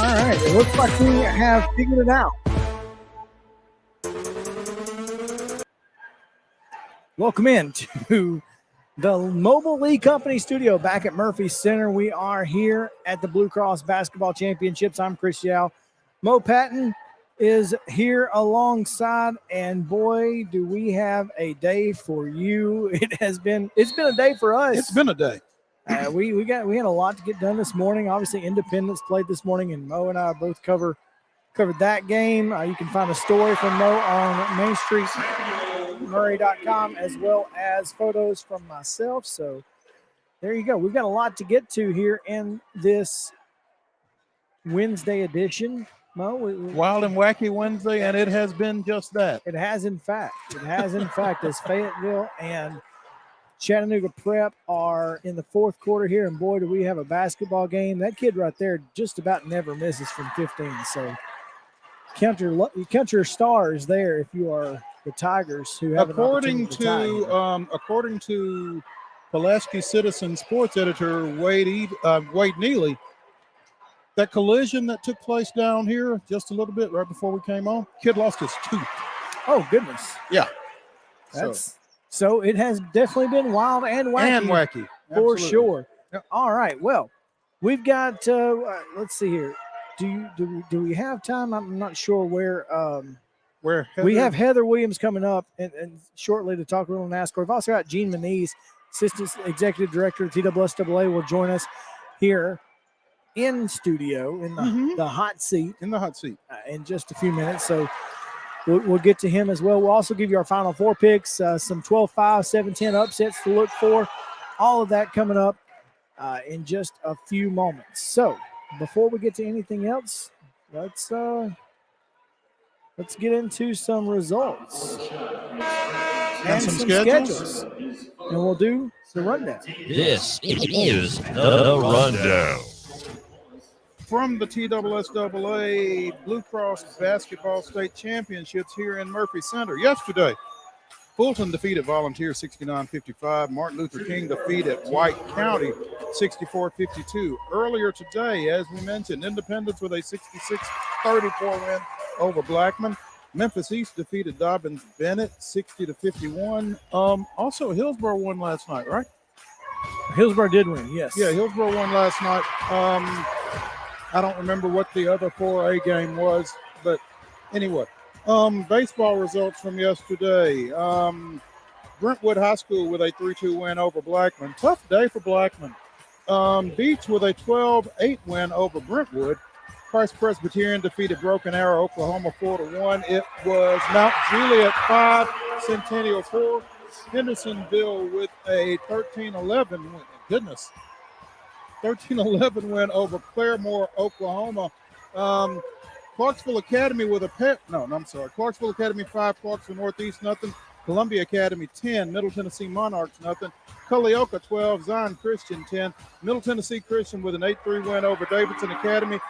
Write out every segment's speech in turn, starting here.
All right, it looks like we have figured it out. Welcome in to the Mobile League Company studio back at Murphy Center. We are here at the Blue Cross Basketball Championships. I'm Chris Yow. Mo Patton is here alongside, and boy, do we have a day for you. It's been a day for us. It's been a day. We had a lot to get done this morning. Obviously, Independence played this morning, and Mo and I both covered that game. You can find a story from Mo on Main Street Murray.com, as well as photos from myself. So there you go. We've got a lot to get to here in this Wednesday edition. Mo, Wild and Wacky Wednesday, and it has been just that. It has in fact, as Fayetteville and Chattanooga Prep are in the fourth quarter here, and boy, do we have a basketball game. That kid right there just about never misses from 15. So count your stars there if you are the Tigers who have according to Pulaski Citizen sports editor Wade Neely, that collision that took place down here just a little bit right before we came on, kid lost his tooth. Oh goodness. Yeah. So it has definitely been wild and wacky. For Absolutely. sure. Yep. All right. Well, we've got let's see here. Do we have time? I'm not sure where we have Heather Williams coming up and shortly to talk a little NASCAR. We've also got Gene MENEES, Assistant Executive Director of TSSAA, will join us here in studio in the hot seat. In the hot seat. In just a few minutes. So we'll get to him as well. We'll also give you our Final Four picks, some 12-5, 7-10 upsets to look for. All of that coming up in just a few moments. So before we get to anything else, let's get into some results and some schedules. And we'll do the rundown. This is the rundown. From the TSSAA Blue Cross Basketball State Championships here in Murphy Center. Yesterday, Fulton defeated Volunteer 69-55. Martin Luther King defeated White County 64-52. Earlier today, as we mentioned, Independence with a 66-34 win over Blackman. Memphis East defeated Dobbins Bennett 60-51. Also, Hillsborough won last night, right? Hillsborough did win, yes. Yeah, Hillsborough won last night. I don't remember what the other 4A game was, but anyway. Baseball results from yesterday. Brentwood High School with a 3-2 win over Blackman. Tough day for Blackman. Beach with a 12-8 win over Brentwood. Christ Presbyterian defeated Broken Arrow, Oklahoma 4-1. It was Mount Juliet 5, Centennial 4. Hendersonville with a 13-11 win. Goodness. 13-11 win over Claremore, Oklahoma. Clarksville Academy with a Clarksville Academy 5, Clarksville Northeast nothing. Columbia Academy 10, Middle Tennessee Monarchs nothing. Culleoka 12, Zion Christian 10. Middle Tennessee Christian with an 8-3 win over Davidson Academy.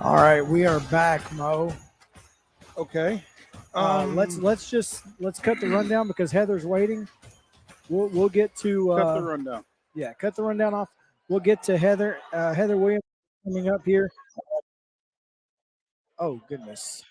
All right, we are back, Mo. Okay. Let's cut the rundown because Heather's waiting. We'll get to cut the rundown. Yeah, cut the rundown off. We'll get to Heather Williams coming up here. Oh goodness.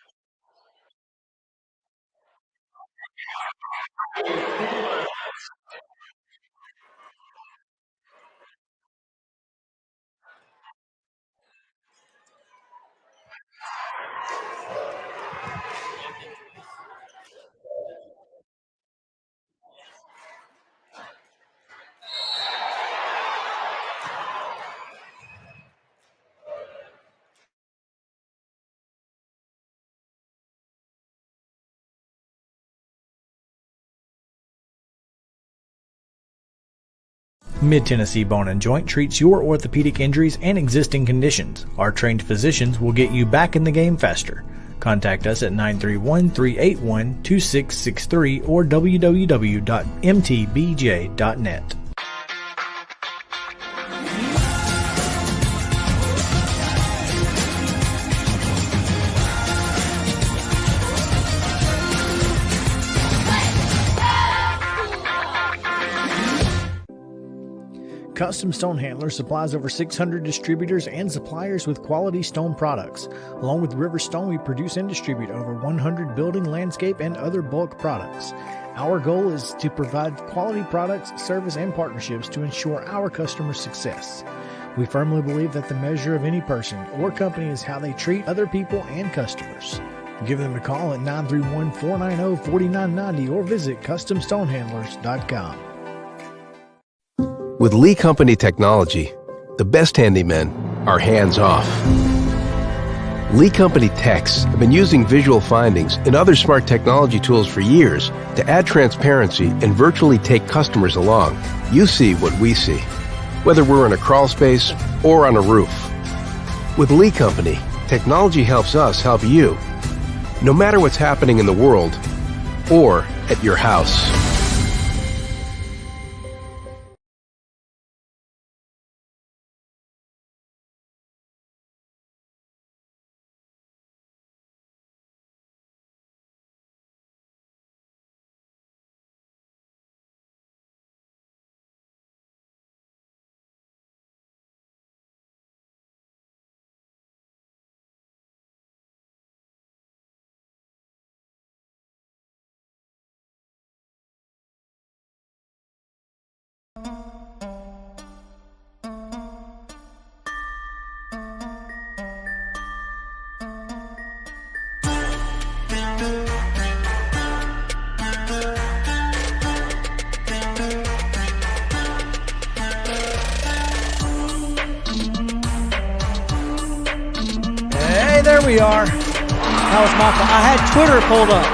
Mid-Tennessee Bone & Joint treats your orthopedic injuries and existing conditions. Our trained physicians will get you back in the game faster. Contact us at 931-381-2663 or www.mtbj.net. Custom Stone Handler supplies over 600 distributors and suppliers with quality stone products. Along with River Stone, we produce and distribute over 100 building, landscape, and other bulk products. Our goal is to provide quality products, service, and partnerships to ensure our customers' success. We firmly believe that the measure of any person or company is how they treat other people and customers. Give them a call at 931-490-4990 or visit CustomStonehandlers.com. With Lee Company technology, the best handymen are hands-off. Lee Company techs have been using visual findings and other smart technology tools for years to add transparency and virtually take customers along. You see what we see, whether we're in a crawl space or on a roof. With Lee Company, technology helps us help you, no matter what's happening in the world or at your house. Hey, there we are. That was my fault. I had Twitter pulled up.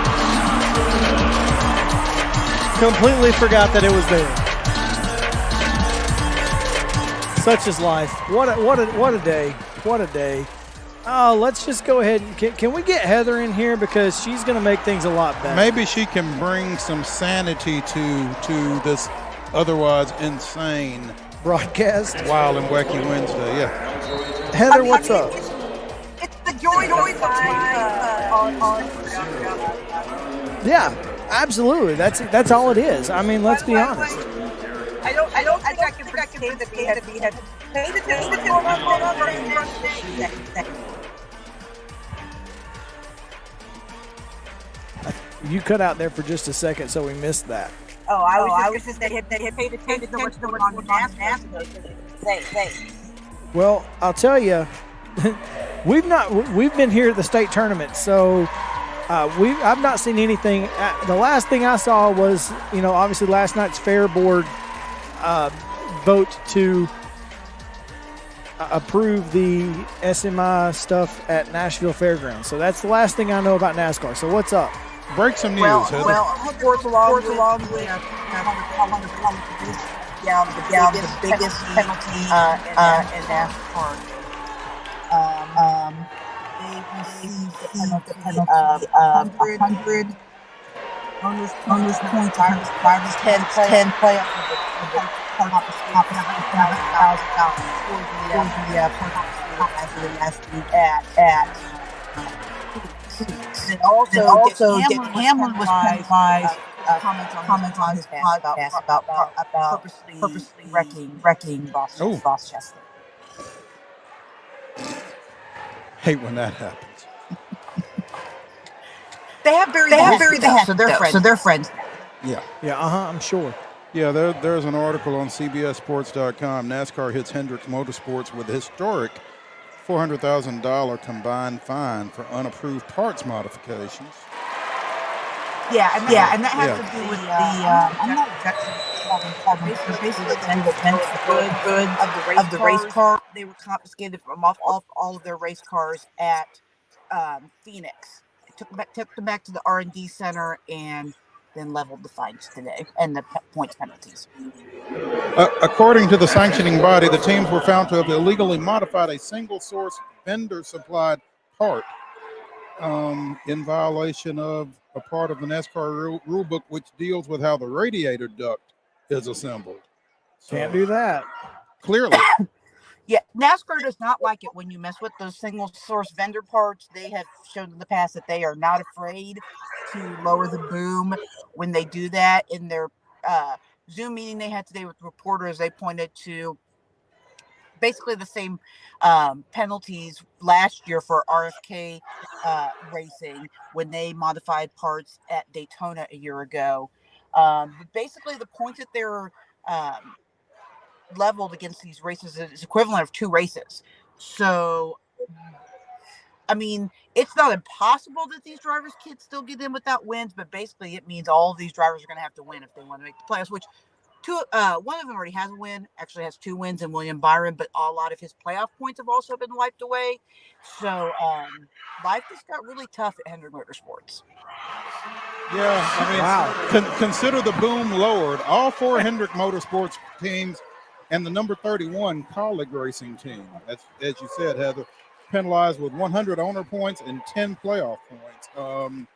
Completely forgot that it was there. Such is life. What a day. What a day. Oh, let's just go ahead and can we get Heather in here because she's going to make things a lot better. Maybe she can bring some sanity to this otherwise insane broadcast. Wild and Wacky Wednesday. Yeah. Heather, what's up? It's the joy of on. Yeah, absolutely. That's all it is. I mean, let's be honest. I don't think I can pretend that we had paid attention to You cut out there for just a second, so we missed that. Oh, I was just they had paid attention to what's going on in NASCAR. Well, I'll tell you, we've been here at the state tournament, so I've not seen anything. The last thing I saw was, obviously last night's fair board vote to approve the SMI stuff at Nashville Fairgrounds. So that's the last thing I know about NASCAR. So what's up? Break some news, Heather. Well, towards along with the biggest penalty in NASCAR. They received the penalty of 100 bonus points, 10 playoff last week at and also Dick Hamlin was penalized comments on his podcast about purposely wrecking Ross Chastain. Hate when that happens. They have very the so they're friends. Yeah. Yeah, I'm sure. Yeah, there's an article on CBSSports.com. NASCAR hits Hendricks Motorsports with a historic $400,000 combined fine for unapproved parts modifications. Yeah, and that has to do with I'm not exactly basically the good of the race car. They were confiscated from off all of their race cars at Phoenix. Took them back to the R&D center and then leveled the fines today and the points penalties. According to the sanctioning body, the teams were found to have illegally modified a single-source vendor-supplied part in violation of a part of the NASCAR rulebook, which deals with how the radiator duct is assembled. So, can't do that. Clearly. Yeah, NASCAR does not like it when you mess with those single-source vendor parts. They have shown in the past that they are not afraid to lower the boom when they do that. In their Zoom meeting they had today with reporters, they pointed to basically the same penalties last year for RFK racing when they modified parts at Daytona a year ago. But basically, the points that they're leveled against these races is equivalent of 2 races. So, I mean, it's not impossible that these drivers can still get in without wins, but basically it means all of these drivers are going to have to win if they want to make the playoffs, which one of them already has a win, actually has 2 wins in William Byron, but a lot of his playoff points have also been wiped away. So life just got really tough at Hendrick Motorsports. Yeah, I mean, consider the boom lowered. All 4 Hendrick Motorsports teams and the number 31 colleague racing team, as you said, Heather, penalized with 100 owner points and 10 playoff points.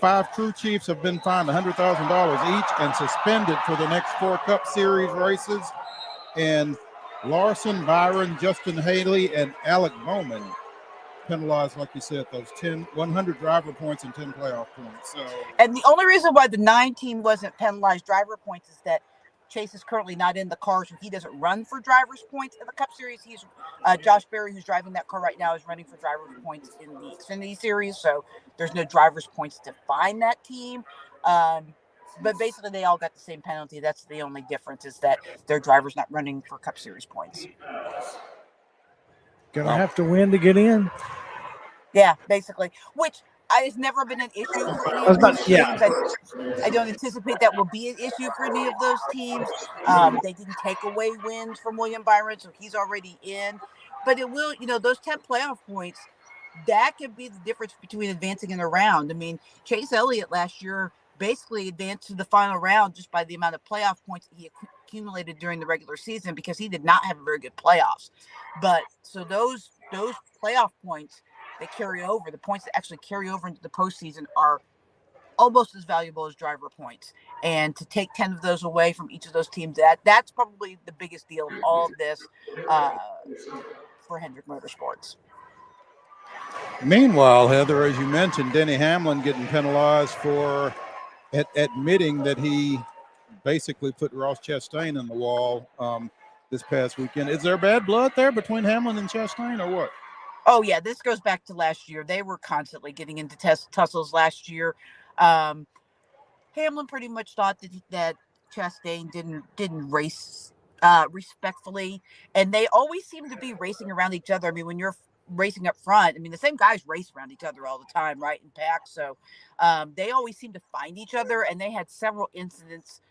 5 crew chiefs have been fined $100,000 each and suspended for the next 4 Cup Series races. And Larson, Byron, Justin Haley, and Alec Bowman penalized, like you said, those 100 driver points and 10 playoff points. So, and the only reason why the 9 team wasn't penalized driver points is that Chase is currently not in the car, so he doesn't run for driver's points in the Cup Series. He's Josh Berry, who's driving that car right now, is running for driver's points in the Xfinity Series, so there's no driver's points to find that team. But basically, they all got the same penalty. That's the only difference, is that their driver's not running for Cup Series points. Gonna have to win to get in. Yeah, basically, which has never been an issue for any of those teams. I don't anticipate that will be an issue for any of those teams. They didn't take away wins from William Byron, so he's already in. But it will, those 10 playoff points, that could be the difference between advancing in a round. I mean, Chase Elliott last year basically advanced to the final round just by the amount of playoff points that he accumulated during the regular season, because he did not have a very good playoffs. But so those playoff points, they carry over. The points that actually carry over into the postseason are almost as valuable as driver points. And to take 10 of those away from each of those teams, that's probably the biggest deal of all of this for Hendrick Motorsports. Meanwhile, Heather, as you mentioned, Denny Hamlin getting penalized for admitting that he basically put Ross Chastain in the wall this past weekend. Is there bad blood there between Hamlin and Chastain, or what? Oh, yeah, this goes back to last year. They were constantly getting into tussles last year. Hamlin pretty much thought that Chastain didn't race respectfully, and they always seem to be racing around each other. I mean, when you're racing up front, I mean, the same guys race around each other all the time, right, in packs. So they always seem to find each other, and they had several incidents.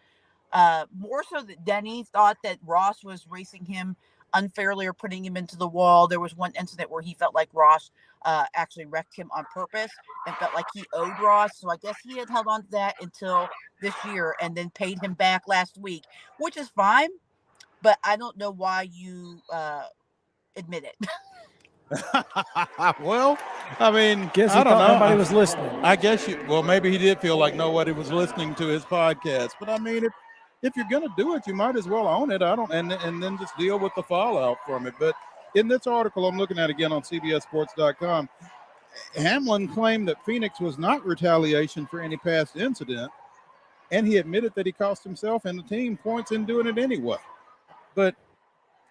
More so that Denny thought that Ross was racing him unfairly or putting him into the wall. There was one incident where he felt like Ross actually wrecked him on purpose and felt like he owed Ross. So I guess he had held on to that until this year and then paid him back last week, which is fine. But I don't know why you admit it. Well, I mean, Guess he I don't thought know. nobody was listening. I guess maybe he did feel like nobody was listening to his podcast. But I mean, if you're going to do it, you might as well own it. And then just deal with the fallout from it. But in this article I'm looking at again on CBSSports.com, Hamlin claimed that Phoenix was not retaliation for any past incident, and he admitted that he cost himself and the team points in doing it anyway. But,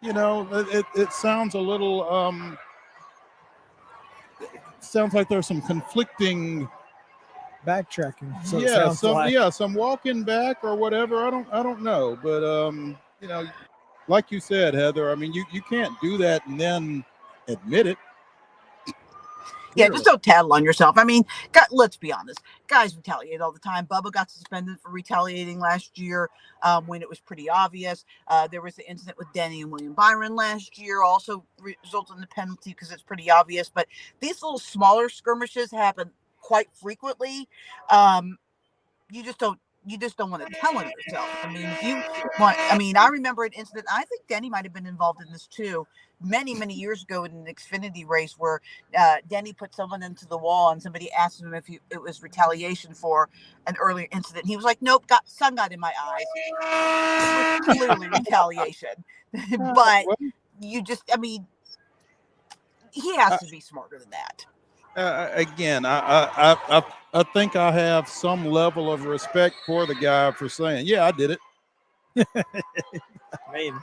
it sounds a little sounds like there's some conflicting backtracking. So some walking back or whatever. I don't know. But, like you said, Heather, I mean, you can't do that and then admit it. Yeah, just don't tattle on yourself. I mean, let's be honest. Guys retaliate all the time. Bubba got suspended for retaliating last year when it was pretty obvious. There was the incident with Denny and William Byron last year, also resulted in the penalty because it's pretty obvious. But these little smaller skirmishes happen quite frequently. You just don't want to tell on yourself. I mean, I remember an incident. I think Denny might have been involved in this too. Many years ago in an Xfinity race where Denny put someone into the wall and somebody asked him if it was retaliation for an earlier incident. He was like, nope, sun got in my eyes. It was clearly retaliation. But he has to be smarter than that. Again, I think I have some level of respect for the guy for saying, yeah, I did it. I mean,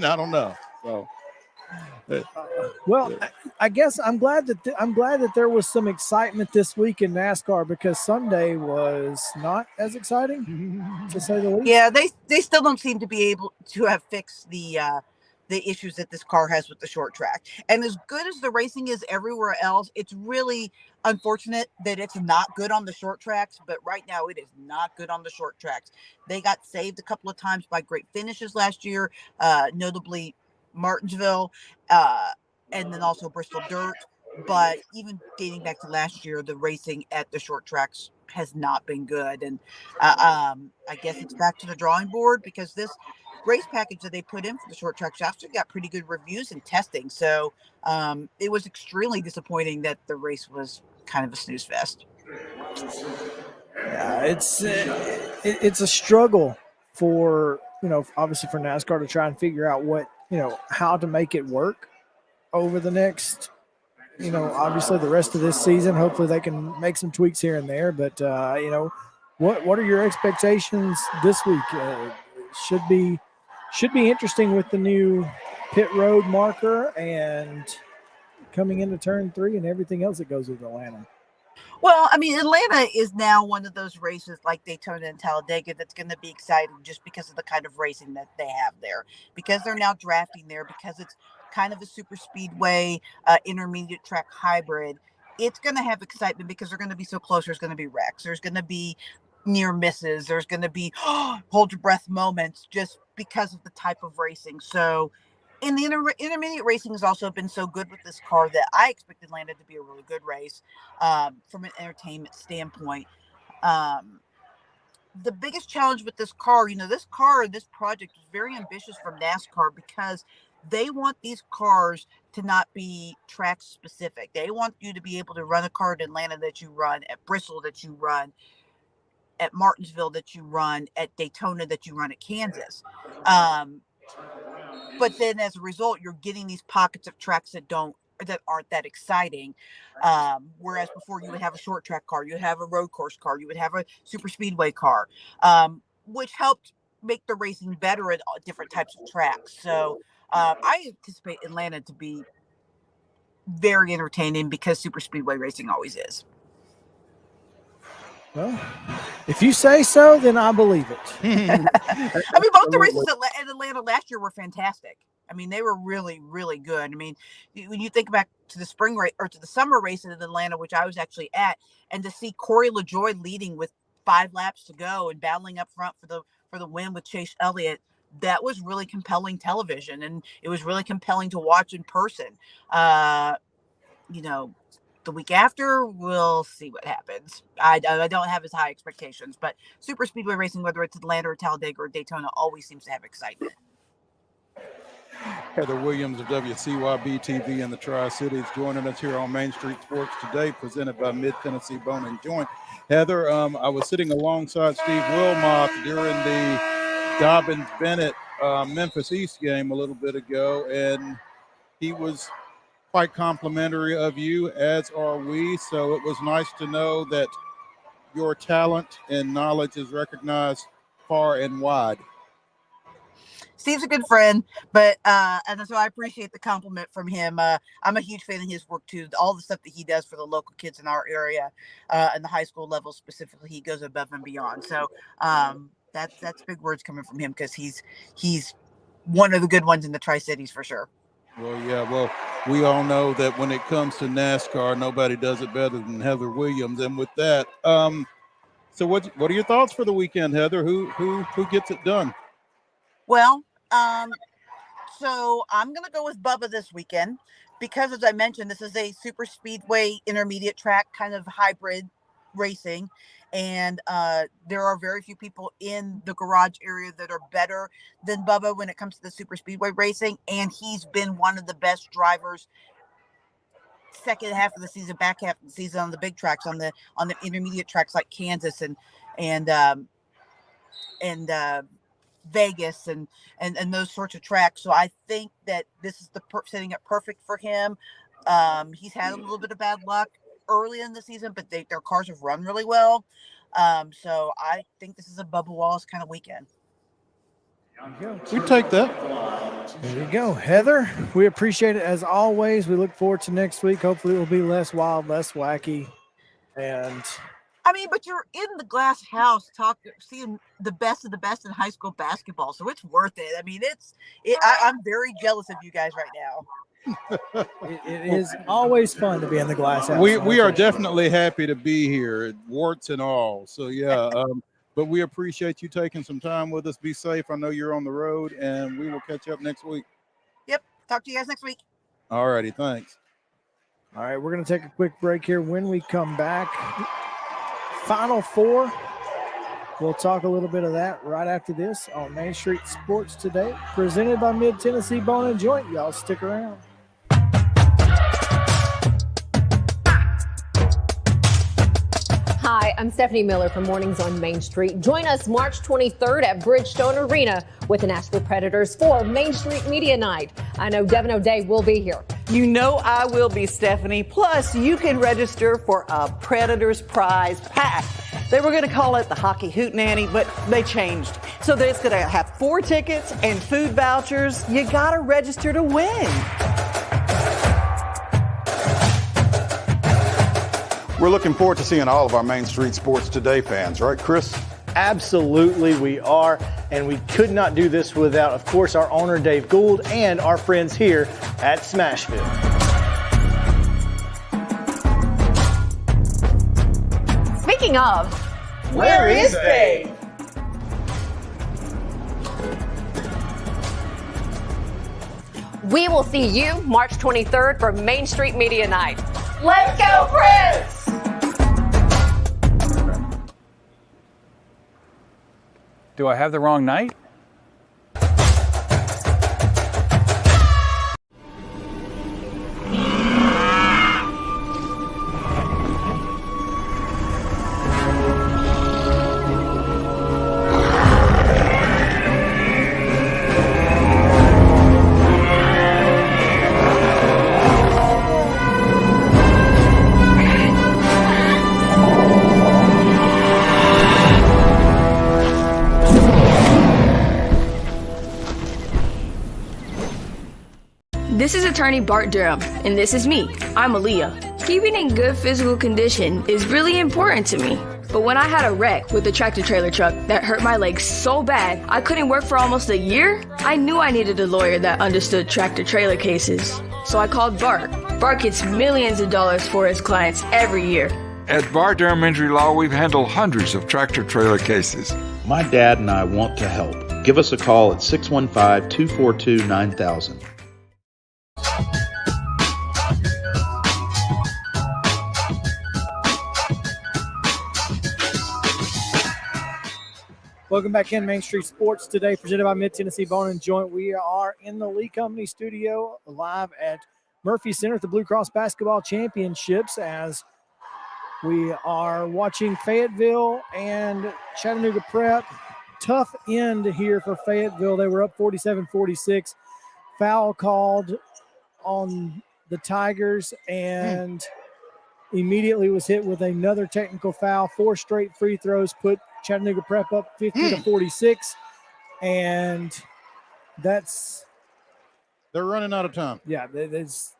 I don't know. So, well, I guess I'm glad that there was some excitement this week in NASCAR because Sunday was not as exciting, to say the least. Yeah, they still don't seem to be able to have fixed the issues that this car has with the short track. And as good as the racing is everywhere else, it's really unfortunate that it's not good on the short tracks. But right now it is not good on the short tracks. They got saved a couple of times by great finishes last year, notably Martinsville, and then also Bristol Dirt. But even dating back to last year, the racing at the short tracks has not been good. And I guess it's back to the drawing board because this race package that they put in for the short tracks actually got pretty good reviews and testing. So it was extremely disappointing that the race was kind of a snooze fest. Yeah, it's a struggle for, obviously for NASCAR to try and figure out how to make it work over the next, obviously the rest of this season. Hopefully they can make some tweaks here and there. But, what are your expectations this week? Should be interesting with the new pit road marker and coming into turn 3 and everything else that goes with Atlanta. Well, I mean, Atlanta is now one of those races like Daytona and Talladega that's going to be exciting just because of the kind of racing that they have there, because they're now drafting there, because it's kind of a super speedway, intermediate track hybrid. It's going to have excitement because they're going to be so close. There's going to be wrecks. There's going to be near misses. There's going to be hold your breath moments just because of the type of racing. So, and the intermediate racing has also been so good with this car that I expect Atlanta to be a really good race from an entertainment standpoint. The biggest challenge with this car, this project is very ambitious from NASCAR because they want these cars to not be track specific. They want you to be able to run a car at Atlanta that you run, at Bristol that you run, at Martinsville that you run, at Daytona that you run, at Kansas. But then as a result, you're getting these pockets of tracks that aren't that exciting. Whereas before you would have a short track car, you would have a road course car, you would have a super speedway car, which helped make the racing better at different types of tracks. So I anticipate Atlanta to be very entertaining because super speedway racing always is. Well, if you say so, then I believe it. I mean, both the races at Atlanta last year were fantastic. I mean, they were really, really good. I mean, when you think back to the spring race or to the summer race in Atlanta, which I was actually at, and to see Corey LaJoie leading with 5 laps to go and battling up front for the win with Chase Elliott, that was really compelling television, and it was really compelling to watch in person. The week after, we'll see what happens. I don't have as high expectations, but super speedway racing, whether it's Atlanta or Talladega or Daytona, always seems to have excitement. Heather Williams of WCYB TV in the Tri-Cities joining us here on Main Street Sports Today, presented by Mid-Tennessee Bone and Joint. Heather, I was sitting alongside Steve Wilmoth during the Dobbins-Bennett Memphis East game a little bit ago, and he was quite complimentary of you, as are we. So it was nice to know that your talent and knowledge is recognized far and wide. Steve's a good friend, but and so I appreciate the compliment from him. I'm a huge fan of his work too. All the stuff that he does for the local kids in our area, and the high school level specifically, he goes above and beyond. So that's big words coming from him, because he's one of the good ones in the Tri-Cities for sure. Well, yeah. Well, we all know that when it comes to NASCAR, nobody does it better than Heather Williams. And with that, so what are your thoughts for the weekend, Heather? Who gets it done? Well, so I'm going to go with Bubba this weekend because, as I mentioned, this is a super speedway intermediate track kind of hybrid racing. And there are very few people in the garage area that are better than Bubba when it comes to the super speedway racing. And he's been one of the best drivers second half of the season, back half of the season on the big tracks, on the intermediate tracks like Kansas and Vegas and those sorts of tracks. So I think that this is setting up perfect for him. He's had a little bit of bad luck early in the season, but their cars have run really well. So I think this is a Bubba Wallace kind of weekend. We take that. There you go, Heather. We appreciate it as always. We look forward to next week. Hopefully it will be less wild, less wacky. And I mean, but you're in the glass house seeing the best of the best in high school basketball, so it's worth it. I mean, I'm very jealous of you guys right now. It is always fun to be in the glass house. We are definitely happy to be here, warts and all. So yeah, but we appreciate you taking some time with us. Be safe. I know you're on the road, and we will catch up next week. Yep. Talk to you guys next week. All righty. Thanks. All right, we're going to take a quick break here. When we come back, Final Four. We'll talk a little bit of that right after this on Main Street Sports Today, presented by Mid-Tennessee Bone and Joint. Y'all stick around. Hi, I'm Stephanie Miller from Mornings on Main Street. Join us March 23rd at Bridgestone Arena with the Nashville Predators for Main Street Media Night. I know Devin O'Day will be here. You know I will be, Stephanie. Plus, you can register for a Predators prize pack. They were going to call it the Hockey Hootenanny, but they changed. So that it's going to have 4 tickets and food vouchers. You got to register to win. We're looking forward to seeing all of our Main Street Sports Today fans, right, Chris? Absolutely, we are. And we could not do this without, of course, our owner, Dave Gould, and our friends here at Smashville. Speaking of, where is Dave? We will see you March 23rd for Main Street Media Night. Let's go, Chris! Do I have the wrong night? This is attorney Bart Durham, and this is me. I'm Aaliyah. Keeping in good physical condition is really important to me. But when I had a wreck with a tractor-trailer truck that hurt my legs so bad I couldn't work for almost a year, I knew I needed a lawyer that understood tractor-trailer cases. So I called Bart. Bart gets millions of dollars for his clients every year. At Bart Durham Injury Law, we've handled hundreds of tractor-trailer cases. My dad and I want to help. Give us a call at 615-242-9000. Welcome back in Main Street Sports today, presented by Mid-Tennessee Bone and Joint. We are in the Lee Company studio live at Murphy Center at the Blue Cross Basketball Championships as we are watching Fayetteville and Chattanooga Prep. Tough end here for Fayetteville. They were up 47-46. Foul called on the Tigers and immediately was hit with another technical foul. 4 straight free throws put Chattanooga Prep up 50-46, and they're running out of time. Yeah, it is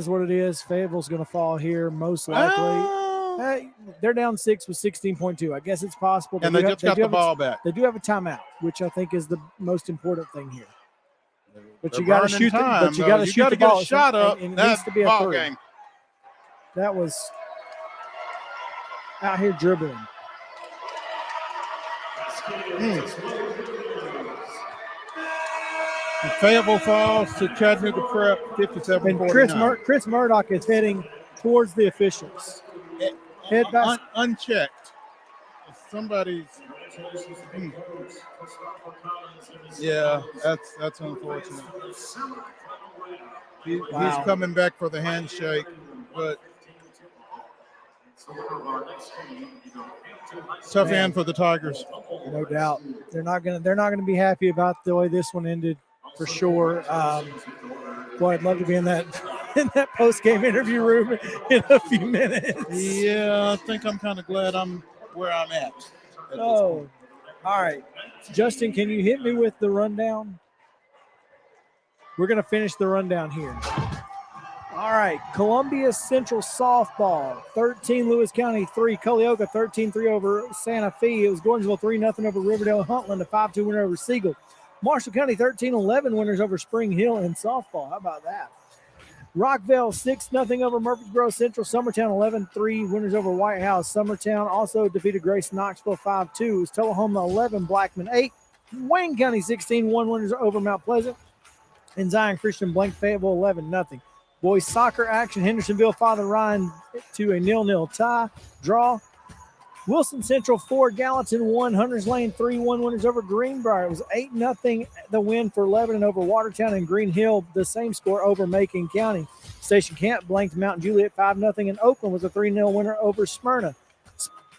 what it is. Fayetteville's going to fall here most likely. They're down 6 with 16.2. I guess it's possible. And they just got the ball back. They do have a timeout, which I think is the most important thing here. But you got to shoot. But you got to shoot the ball. Get a shot up. And it needs to be a three. Game. That was out here dribbling. Fayetteville falls to Chattanooga Prep 57-49. And Chris Murdoch is heading towards the officials. Head back. Unchecked. Somebody's. Yeah, that's unfortunate. He's coming back for the handshake, but tough hand for the Tigers. No doubt. They're not gonna be happy about the way this one ended for sure. Boy, I'd love to be in that post-game interview room in a few minutes. Yeah, I think I'm kind of glad I'm where I'm at. Oh, all right. Justin, can you hit me with the rundown? We're going to finish the rundown here. All right. Columbia Central softball, 13 Lewis County 3. Cullioca 13-3 over Santa Fe. It was Gordonsville 3-0 over Riverdale. Huntland, a 5-2 winner over Siegel. Marshall County 13-11 winners over Spring Hill in softball. How about that? Rockville 6-0 over Murfreesboro Central. Summertown 11-3 winners over White House. Summertown also defeated Grace Knoxville 5-2. It was Tullahoma 11, Blackman 8. Wayne County 16-1 winners over Mount Pleasant. And Zion Christian blanked Fayetteville 11-0. Boys soccer action, Hendersonville Father Ryan to a 0-0 draw. Wilson Central 4, Gallatin 1, Hunters Lane 3-1 winners over Greenbrier. It was 8-0 the win for Lebanon over Watertown, and Green Hill the same score over Macon County. Station Camp blanked Mountain Juliet 5-0, and Oakland was a 3-0 winner over Smyrna.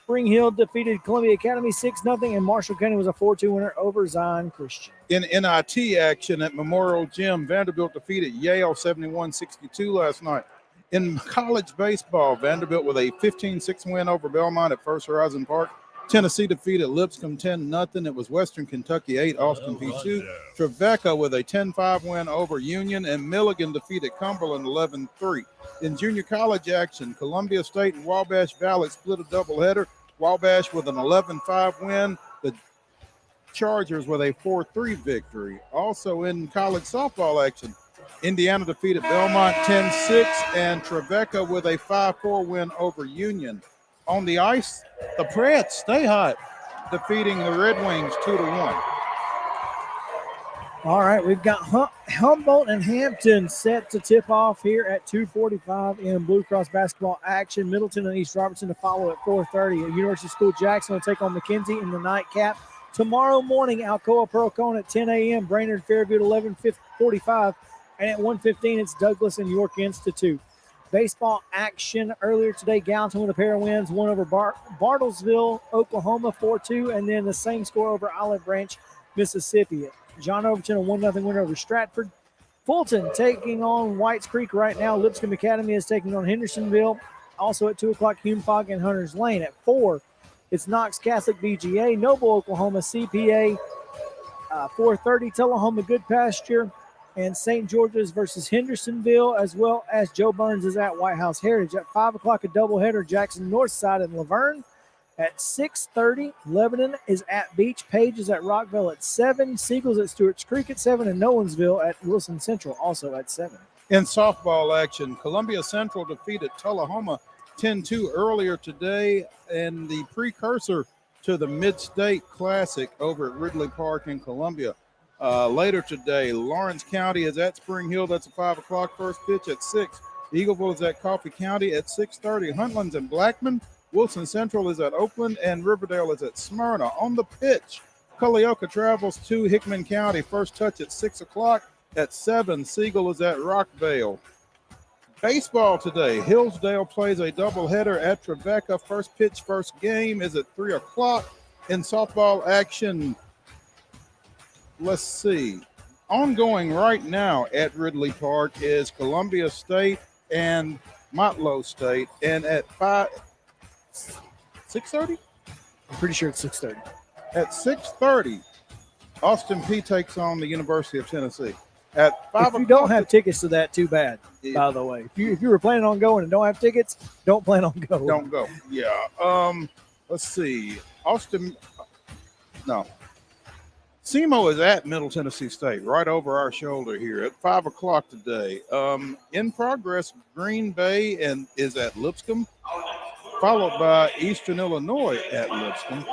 Spring Hill defeated Columbia Academy 6-0, and Marshall County was a 4-2 winner over Zion Christian. In NIT action at Memorial Gym, Vanderbilt defeated Yale 71-62 last night. In college baseball, Vanderbilt with a 15-6 win over Belmont at First Horizon Park. Tennessee defeated Lipscomb 10-0. It was Western Kentucky 8, Austin P2. Trevecca with a 10-5 win over Union, and Milligan defeated Cumberland 11-3. In junior college action, Columbia State and Wabash Valley split a doubleheader. Wabash with an 11-5 win. The Chargers with a 4-3 victory. Also in college softball action, Indiana defeated Belmont 10-6, and Trevecca with a 5-4 win over Union. On the ice, the Preds stay hot, defeating the Red Wings 2-1. All right, we've got Humboldt and Hampton set to tip off here at 2:45 in Blue Cross basketball action. Middleton and East Robertson to follow at 4:30. University School Jackson will take on McKenzie in the nightcap. Tomorrow morning, Alcoa Pearl Cone at 10 a.m., Brainerd Fairview at 11:45. And at 1:15, it's Douglas and York Institute. Baseball action earlier today, Gallatin with a pair of wins, one over Bartlesville, Oklahoma 4-2, and then the same score over Olive Branch, Mississippi. John Overton, a 1-0 winner over Stratford. Fulton taking on Whites Creek right now. Lipscomb Academy is taking on Hendersonville. Also at 2 o'clock, Hume-Fogg and Hunters Lane. At 4, it's Knox Catholic BGA, Noble, Oklahoma CPA. 4:30, Tullahoma Good Pasture. And St. George's versus Hendersonville, as well as Joe Burns is at White House Heritage. At 5 o'clock, a doubleheader, Jackson Northside and Laverne. At 6:30, Lebanon is at Beach. Page is at Rockville at 7. Seagulls at Stewart's Creek at 7. And Nolensville at Wilson Central also at 7. In softball action, Columbia Central defeated Tullahoma 10-2 earlier today, and the precursor to the Mid-State Classic over at Ridley Park in Columbia. Later today, Lawrence County is at Spring Hill. That's a 5 o'clock first pitch at 6. Eagleville is at Coffee County at 6:30. Huntlands and Blackman. Wilson Central is at Oakland, and Riverdale is at Smyrna. On the pitch, Culleoka travels to Hickman County. First touch at 6 o'clock. At 7, Siegel is at Rockvale. Baseball today. Hillsdale plays a doubleheader at Tribeca. First pitch, first game is at 3 o'clock. In softball action, let's see. Ongoing right now at Ridley Park is Columbia State and Motlow State. And at 6:30? I'm pretty sure it's 6:30. At 6:30, Austin Peay takes on the University of Tennessee. At 5 If you don't have tickets to that, too bad, by the way. If you were planning on going and don't have tickets, don't plan on going. Don't go. Yeah. Let's see. SEMO is at Middle Tennessee State, right over our shoulder here at 5 o'clock today. In progress, Green Bay is at Lipscomb, followed by Eastern Illinois at Lipscomb.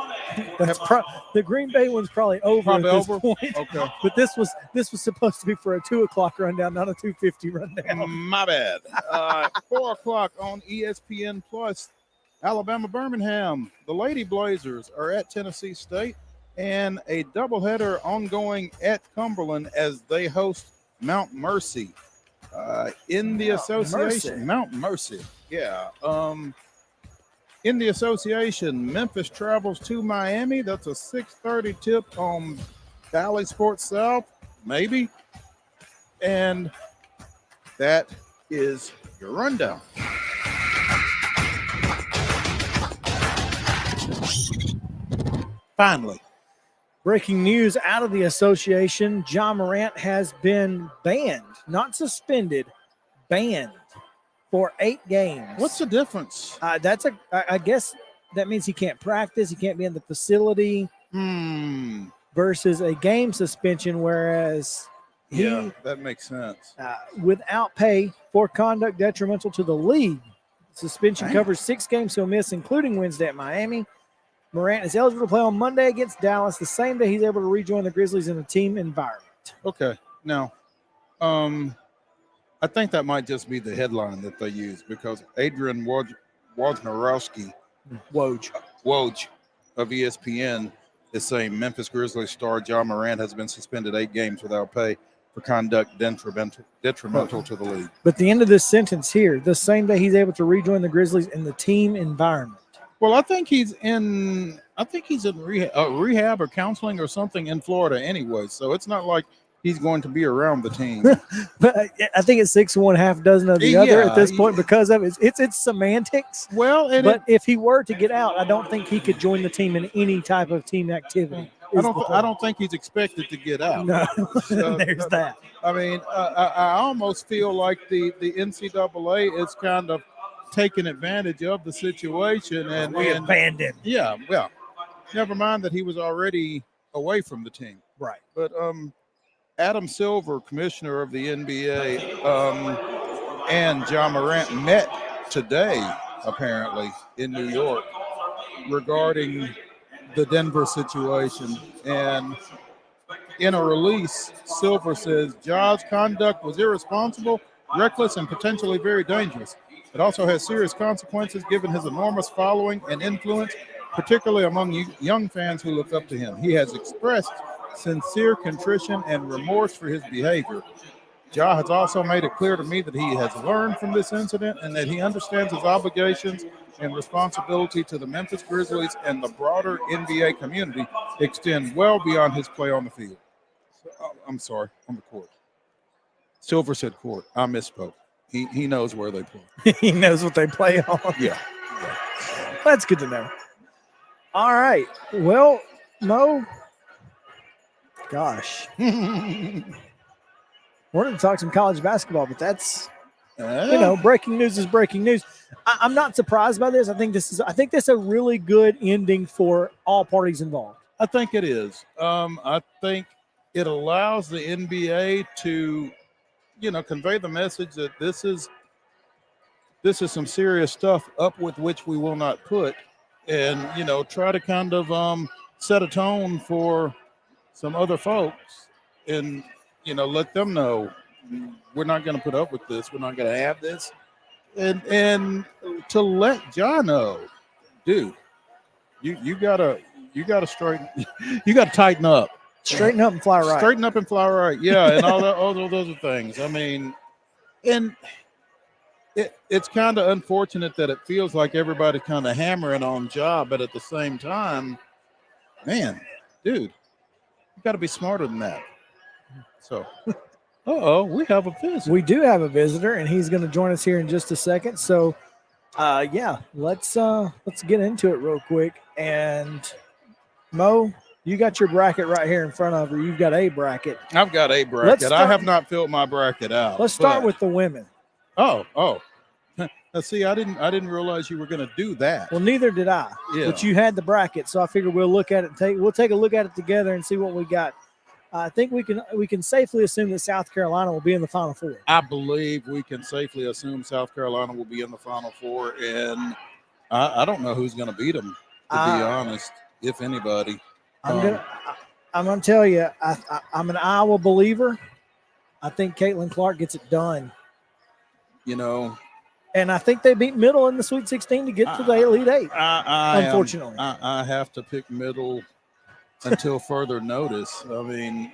The Green Bay one's probably over at this point. Okay. But this was supposed to be for a 2 o'clock rundown, not a 2:50 rundown. My bad. 4 o'clock on ESPN Plus, Alabama Birmingham. The Lady Blazers are at Tennessee State, and a doubleheader ongoing at Cumberland as they host Mount Mercy. In the association, Mount Mercy. Yeah. In the association, Memphis travels to Miami. That's a 6:30 tip on Valley Sports South, maybe. And that is your rundown. Finally. Breaking news out of the association, Ja Morant has been banned, not suspended, banned for 8 games. What's the difference? I guess that means he can't practice, he can't be in the facility versus a game suspension, whereas that makes sense. Without pay for conduct detrimental to the league. Suspension covers 6 games he'll miss, including Wednesday at Miami. Morant is eligible to play on Monday against Dallas, the same day he's able to rejoin the Grizzlies in a team environment. Okay. Now, I think that might just be the headline that they use, because Adrian Wojnarowski, Woj of ESPN, is saying Memphis Grizzlies star Ja Morant has been suspended 8 games without pay for conduct detrimental to the league. But the end of this sentence here, the same day he's able to rejoin the Grizzlies in the team environment. Well, I think he's in rehab or counseling or something in Florida anyway, so it's not like he's going to be around the team. But I think it's 6 1, half dozen of the other at this point because of it's semantics. Well, if he were to get out, I don't think he could join the team in any type of team activity. I don't think he's expected to get out. No, there's that. I mean, I almost feel like the NCAA is kind of taking advantage of the situation and abandoned. Yeah, well, never mind that he was already away from the team. Right. But Adam Silver, commissioner of the NBA, and Ja Morant met today, apparently, in New York regarding the Denver situation. And in a release, Silver says Ja's conduct was irresponsible, reckless, and potentially very dangerous. It also has serious consequences given his enormous following and influence, particularly among young fans who look up to him. He has expressed sincere contrition and remorse for his behavior. Ja has also made it clear to me that he has learned from this incident and that he understands his obligations and responsibility to the Memphis Grizzlies and the broader NBA community extend well beyond his play on the field. I'm sorry, on the court. Silver said court. I misspoke. He knows where they play. He knows what they play on. Yeah. That's good to know. All right. Well, Mo, gosh. Wanted to talk some college basketball, but that's, breaking news is breaking news. I'm not surprised by this. I think this is a really good ending for all parties involved. I think it is. I think it allows the NBA to convey the message that this is some serious stuff up with which we will not put, and try to kind of set a tone for some other folks, and let them know we're not going to put up with this, we're not going to have this, and to let Ja know, dude, you gotta you got to straighten. You got to tighten up. Straighten up and fly right. Straighten up and fly right. Yeah, and all those other things. I mean, and it's kind of unfortunate that it feels like everybody's kind of hammering on job, but at the same time, man, dude, you got to be smarter than that. So, we have a visitor. We do have a visitor, and he's going to join us here in just a second. So, let's get into it real quick. And Mo, you got your bracket right here in front of you. You've got a bracket. I've got a bracket. I have not filled my bracket out. Let's start with the women. Oh. Now, see, I didn't realize you were going to do that. Well, neither did I. Yeah. But you had the bracket, so I figured we'll look at it. We'll take a look at it together and see what we got. I think we can safely assume that South Carolina will be in the Final Four. I believe we can safely assume South Carolina will be in the Final Four, and I don't know who's going to beat them, to be honest, if anybody. I'm gonna tell you, I'm an Iowa believer. I think Caitlin Clark gets it done. You know, and I think they beat Middle in the Sweet 16 to get to the Elite Eight. Unfortunately, I have to pick Middle until further notice. I mean,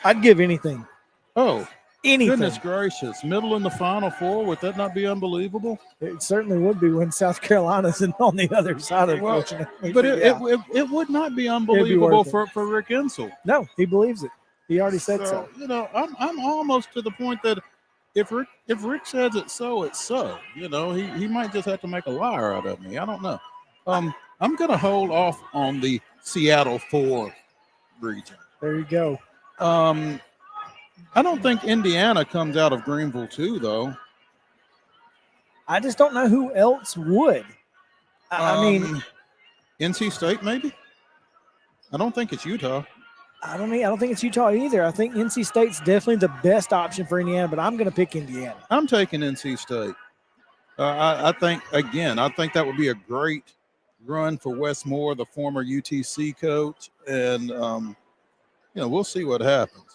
I'd give anything. Oh, anything! Goodness gracious, Middle in the Final Four. Would that not be unbelievable? It certainly would be when South Carolina's on the other side, unfortunately. But it would not be unbelievable for Rick Insel. No, he believes it. He already said so. You know, I'm almost to the point that if Rick says it's so, it's so. You know, he might just have to make a liar out of me. I don't know. I'm going to hold off on the Seattle 4 region. There you go. I don't think Indiana comes out of Greenville too, though. I just don't know who else would. I mean, NC State maybe. I don't think it's Utah. I don't think it's Utah either. I think NC State's definitely the best option for Indiana, but I'm going to pick Indiana. I'm taking NC State. I think that would be a great run for Wes Moore, the former UTC coach, and we'll see what happens.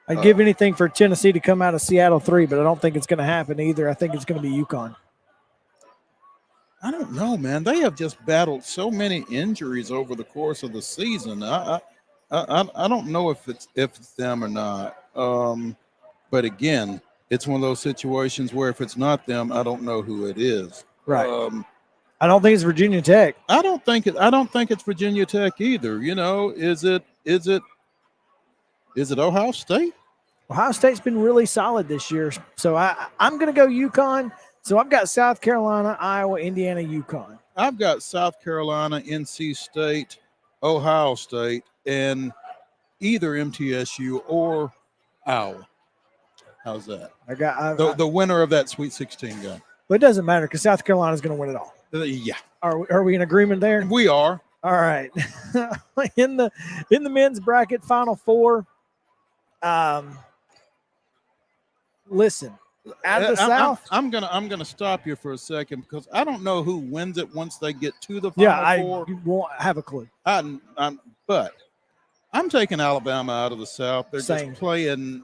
I'd give anything for Tennessee to come out of Seattle 3, but I don't think it's going to happen either. I think it's going to be UConn. I don't know, man. They have just battled so many injuries over the course of the season. I don't know if it's them or not. But again, it's one of those situations where if it's not them, I don't know who it is. Right. I don't think it's Virginia Tech. I don't think it's Virginia Tech either. You know, is it Ohio State? Ohio State's been really solid this year. So I'm going to go UConn. So I've got South Carolina, Iowa, Indiana, UConn. I've got South Carolina, NC State, Ohio State, and either MTSU or Iowa. How's that? I got the winner of that Sweet 16 game. But it doesn't matter because South Carolina's going to win it all. Yeah. Are we in agreement there? We are. All right. in the men's bracket, Final Four. Listen, out of the South, I'm gonna stop you for a second because I don't know who wins it once they get to the Final Four. I won't have a clue. But I'm taking Alabama out of the South. They're just playing.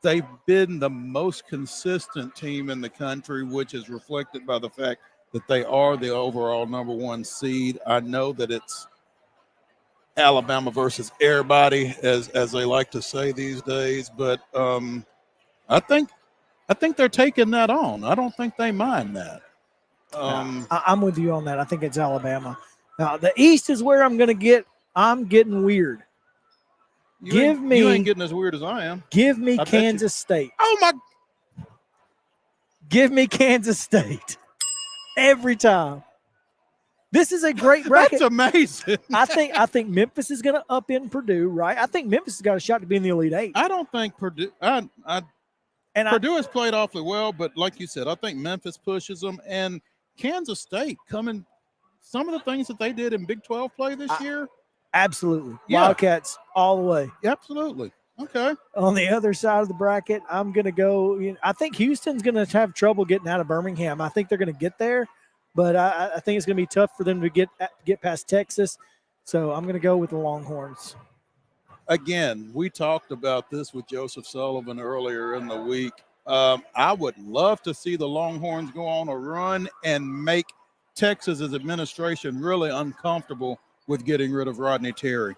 They've been the most consistent team in the country, which is reflected by the fact that they are the overall number 1 seed. I know that it's Alabama versus everybody, as they like to say these days, but I think they're taking that on. I don't think they mind that. I'm with you on that. I think it's Alabama. Now, the East is where I'm getting weird. You ain't getting as weird as I am. Give me Kansas State. Oh my! Give me Kansas State every time. This is a great bracket. That's amazing. I think Memphis is going to up in Purdue, right? I think Memphis has got a shot to be in the Elite Eight. I don't think Purdue. Purdue has played awfully well, but like you said, I think Memphis pushes them, and Kansas State coming. Some of the things that they did in Big 12 play this year. Absolutely. Yeah. Wildcats all the way. Absolutely. Okay. On the other side of the bracket, I'm going to go. I think Houston's going to have trouble getting out of Birmingham. I think they're going to get there, but I think it's going to be tough for them to get past Texas. So I'm going to go with the Longhorns. Again, we talked about this with Joseph Sullivan earlier in the week. I would love to see the Longhorns go on a run and make Texas's administration really uncomfortable with getting rid of Rodney Terry.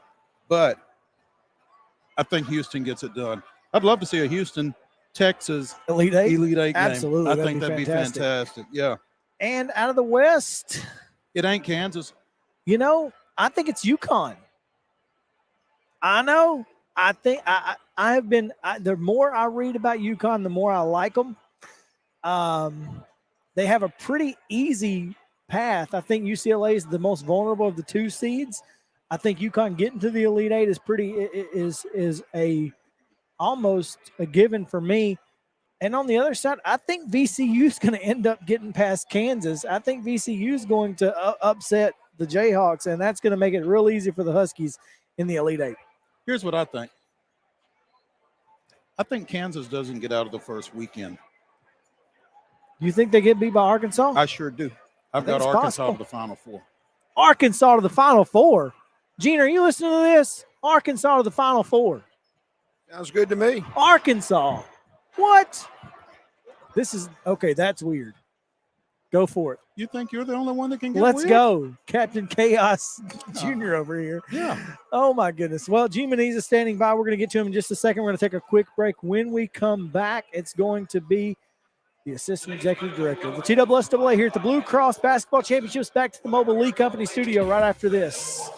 But I think Houston gets it done. I'd love to see a Houston, Texas Elite Eight game. Absolutely. I think that'd be fantastic. Yeah. And out of the West, it ain't Kansas. You know, I think it's UConn. I know. I think I have been. The more I read about UConn, the more I like them. They have a pretty easy path. I think UCLA is the most vulnerable of the 2 seeds. I think UConn getting to the Elite Eight is almost a given for me. And on the other side, I think VCU is going to end up getting past Kansas. I think VCU is going to upset the Jayhawks, and that's going to make it real easy for the Huskies in the Elite Eight. Here's what I think. I think Kansas doesn't get out of the first weekend. You think they get beat by Arkansas? I sure do. I've got Arkansas to the Final Four. Arkansas to the Final Four. Gene, are you listening to this? Arkansas to the Final Four. Sounds good to me. Arkansas. What? This is okay. That's weird. Go for it. You think you're the only one that can get Let's weird? go. Captain Chaos Jr. over here. Yeah. Oh, my goodness. Well, Gene MENEES is standing by. We're going to get to him in just a second. We're going to take a quick break. When we come back, it's going to be the Assistant Executive Director of the TSSAA here at the Blue Cross Basketball Championships. Back to the Mobile League Company studio right after this.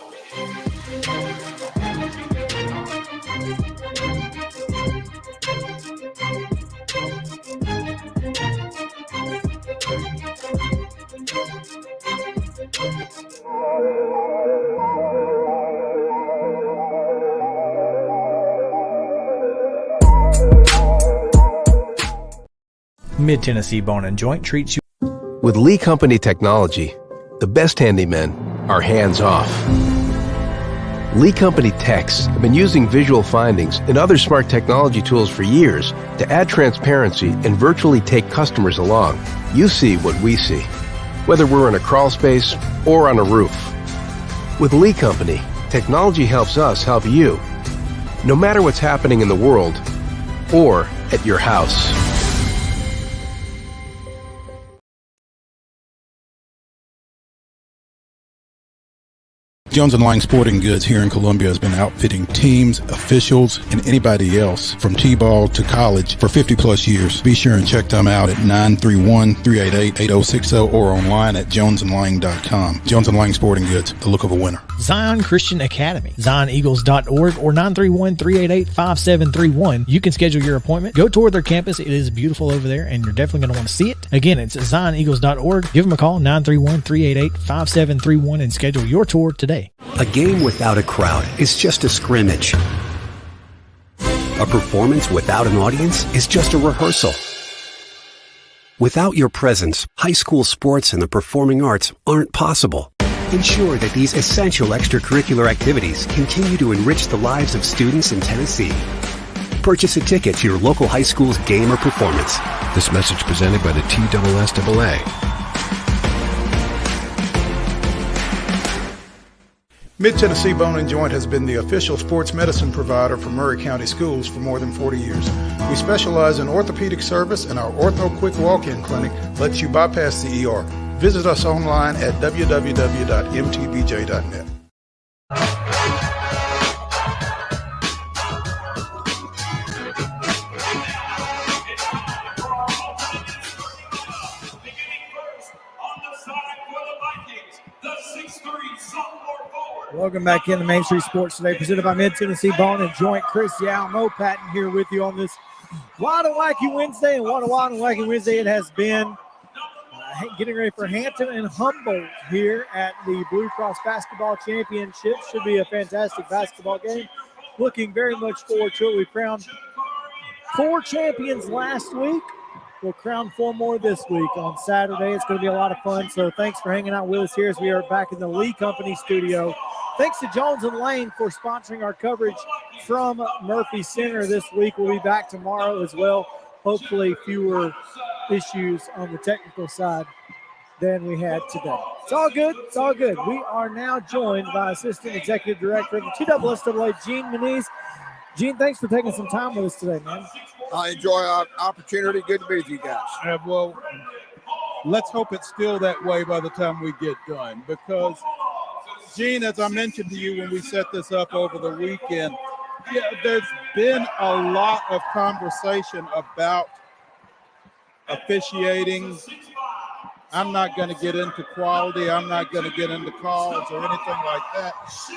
Mid-Tennessee Bone and Joint treats you. With Lee Company technology, the best handymen are hands-off. Lee Company techs have been using visual findings and other smart technology tools for years to add transparency and virtually take customers along. You see what we see, whether we're in a crawl space or on a roof. With Lee Company, technology helps us help you, no matter what's happening in the world or at your house. Jones & Lang Sporting Goods here in Columbia has been outfitting teams, officials, and anybody else from T-ball to college for 50-plus years. Be sure and check them out at 931-388-8060 or online at jonesandlang.com. Jones & Lang Sporting Goods, the look of a winner. Zion Christian Academy, zioneagles.org or 931-388-5731. You can schedule your appointment. Go tour their campus. It is beautiful over there, and you're definitely going to want to see it. Again, it's zioneagles.org. Give them a call, 931-388-5731, and schedule your tour today. A game without a crowd is just a scrimmage. A performance without an audience is just a rehearsal. Without your presence, high school sports and the performing arts aren't possible. Ensure that these essential extracurricular activities continue to enrich the lives of students in Tennessee. Purchase a ticket to your local high school's game or performance. This message presented by the TSSAA. Mid-Tennessee Bone and Joint has been the official sports medicine provider for Murray County Schools for more than 40 years. We specialize in orthopedic service, and our Ortho Quick Walk-In Clinic lets you bypass the ER. Visit us online at www.mtbj.net. Welcome back into Main Street Sports today, presented by Mid-Tennessee Bone and Joint. Chris Yow and Maurice Patton here with you on this Wild and Wacky Wednesday. And what a Wild and Wacky Wednesday it has been. Getting ready for Hampton and Humboldt here at the Blue Cross Basketball Championship. Should be a fantastic basketball game. Looking very much forward to it. We crowned 4 champions last week. We'll crown 4 more this week on Saturday. It's going to be a lot of fun. So thanks for hanging out with us here as we are back in the Lee Company studio. Thanks to Jones & Lang for sponsoring our coverage from Murphy Center this week. We'll be back tomorrow as well. Hopefully fewer issues on the technical side than we had today. It's all good. It's all good. We are now joined by Assistant Executive Director of the TSSAA, Gene MENEES. Gene, thanks for taking some time with us today, man. I enjoy our opportunity. Good to be with you guys. Well, let's hope it's still that way by the time we get done. Because, Gene, as I mentioned to you when we set this up over the weekend, there's been a lot of conversation about officiating. I'm not going to get into quality. I'm not going to get into calls or anything like that.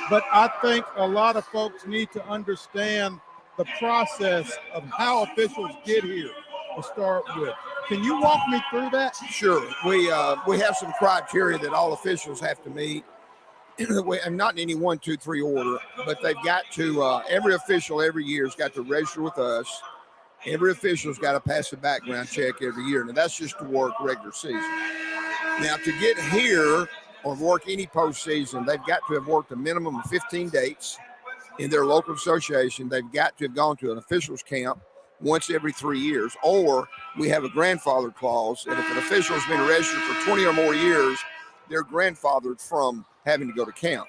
But I think a lot of folks need to understand the process of how officials get here to start with. Can you walk me through that? Sure. We have some criteria that all officials have to meet. And not in any 1, 2, 3 order, but they've got to, every official every year has got to register with us. Every official's got to pass a background check every year. Now, that's just to work regular season. Now, to get here or work any postseason, they've got to have worked a minimum of 15 dates in their local association. They've got to have gone to an officials camp once every 3 years, or we have a grandfather clause. And if an official's been registered for 20 or more years, they're grandfathered from having to go to camp.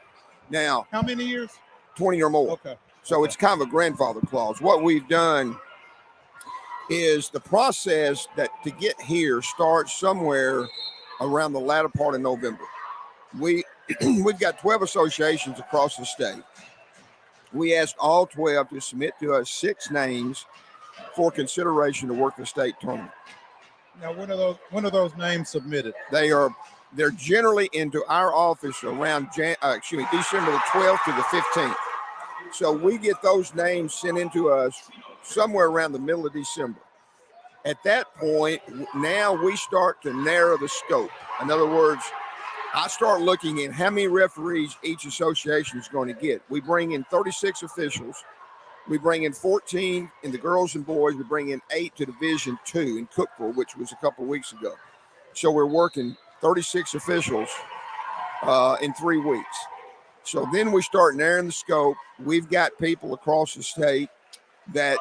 Now, how many years? 20 or more. Okay. So it's kind of a grandfather clause. What we've done is the process that to get here starts somewhere around the latter part of November. We've got 12 associations across the state. We asked all 12 to submit to us 6 names for consideration to work the state tournament. Now, when are those names submitted? They're generally into our office around December the 12th to the 15th. So we get those names sent into us somewhere around the middle of December. At that point, now we start to narrow the scope. In other words, I start looking at how many referees each association is going to get. We bring in 36 officials. We bring in 14 in the girls and boys. We bring in 8 to Division II in Cookville, which was a couple of weeks ago. So we're working 36 officials in 3 weeks. So then we start narrowing the scope. We've got people across the state that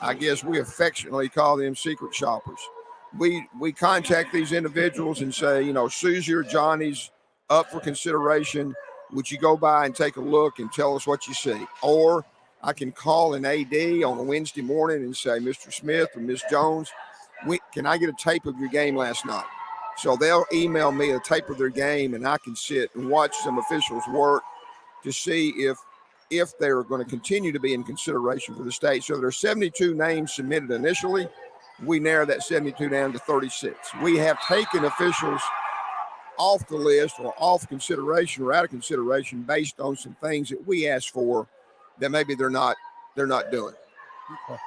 I guess we affectionately call them secret shoppers. We contact these individuals and say, Susie or Johnny's up for consideration. Would you go by and take a look and tell us what you see? Or I can call an AD on a Wednesday morning and say, Mr. Smith or Ms. Jones, can I get a tape of your game last night? So they'll email me a tape of their game, and I can sit and watch some officials work to see if they're going to continue to be in consideration for the state. So there are 72 names submitted initially. We narrow that 72 down to 36. We have taken officials off the list or off consideration or out of consideration based on some things that we asked for that maybe they're not doing. Okay.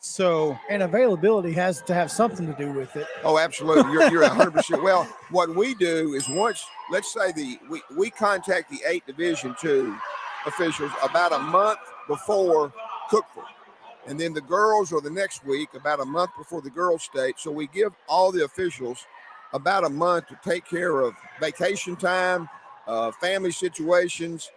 So, and availability has to have something to do with it. Oh, absolutely. You're 100%. Well, what we do is let's say we contact the 8 Division II officials about a month before Cookville. And then the girls are the next week, about a month before the girls' state. So we give all the officials about a month to take care of vacation time, family situations.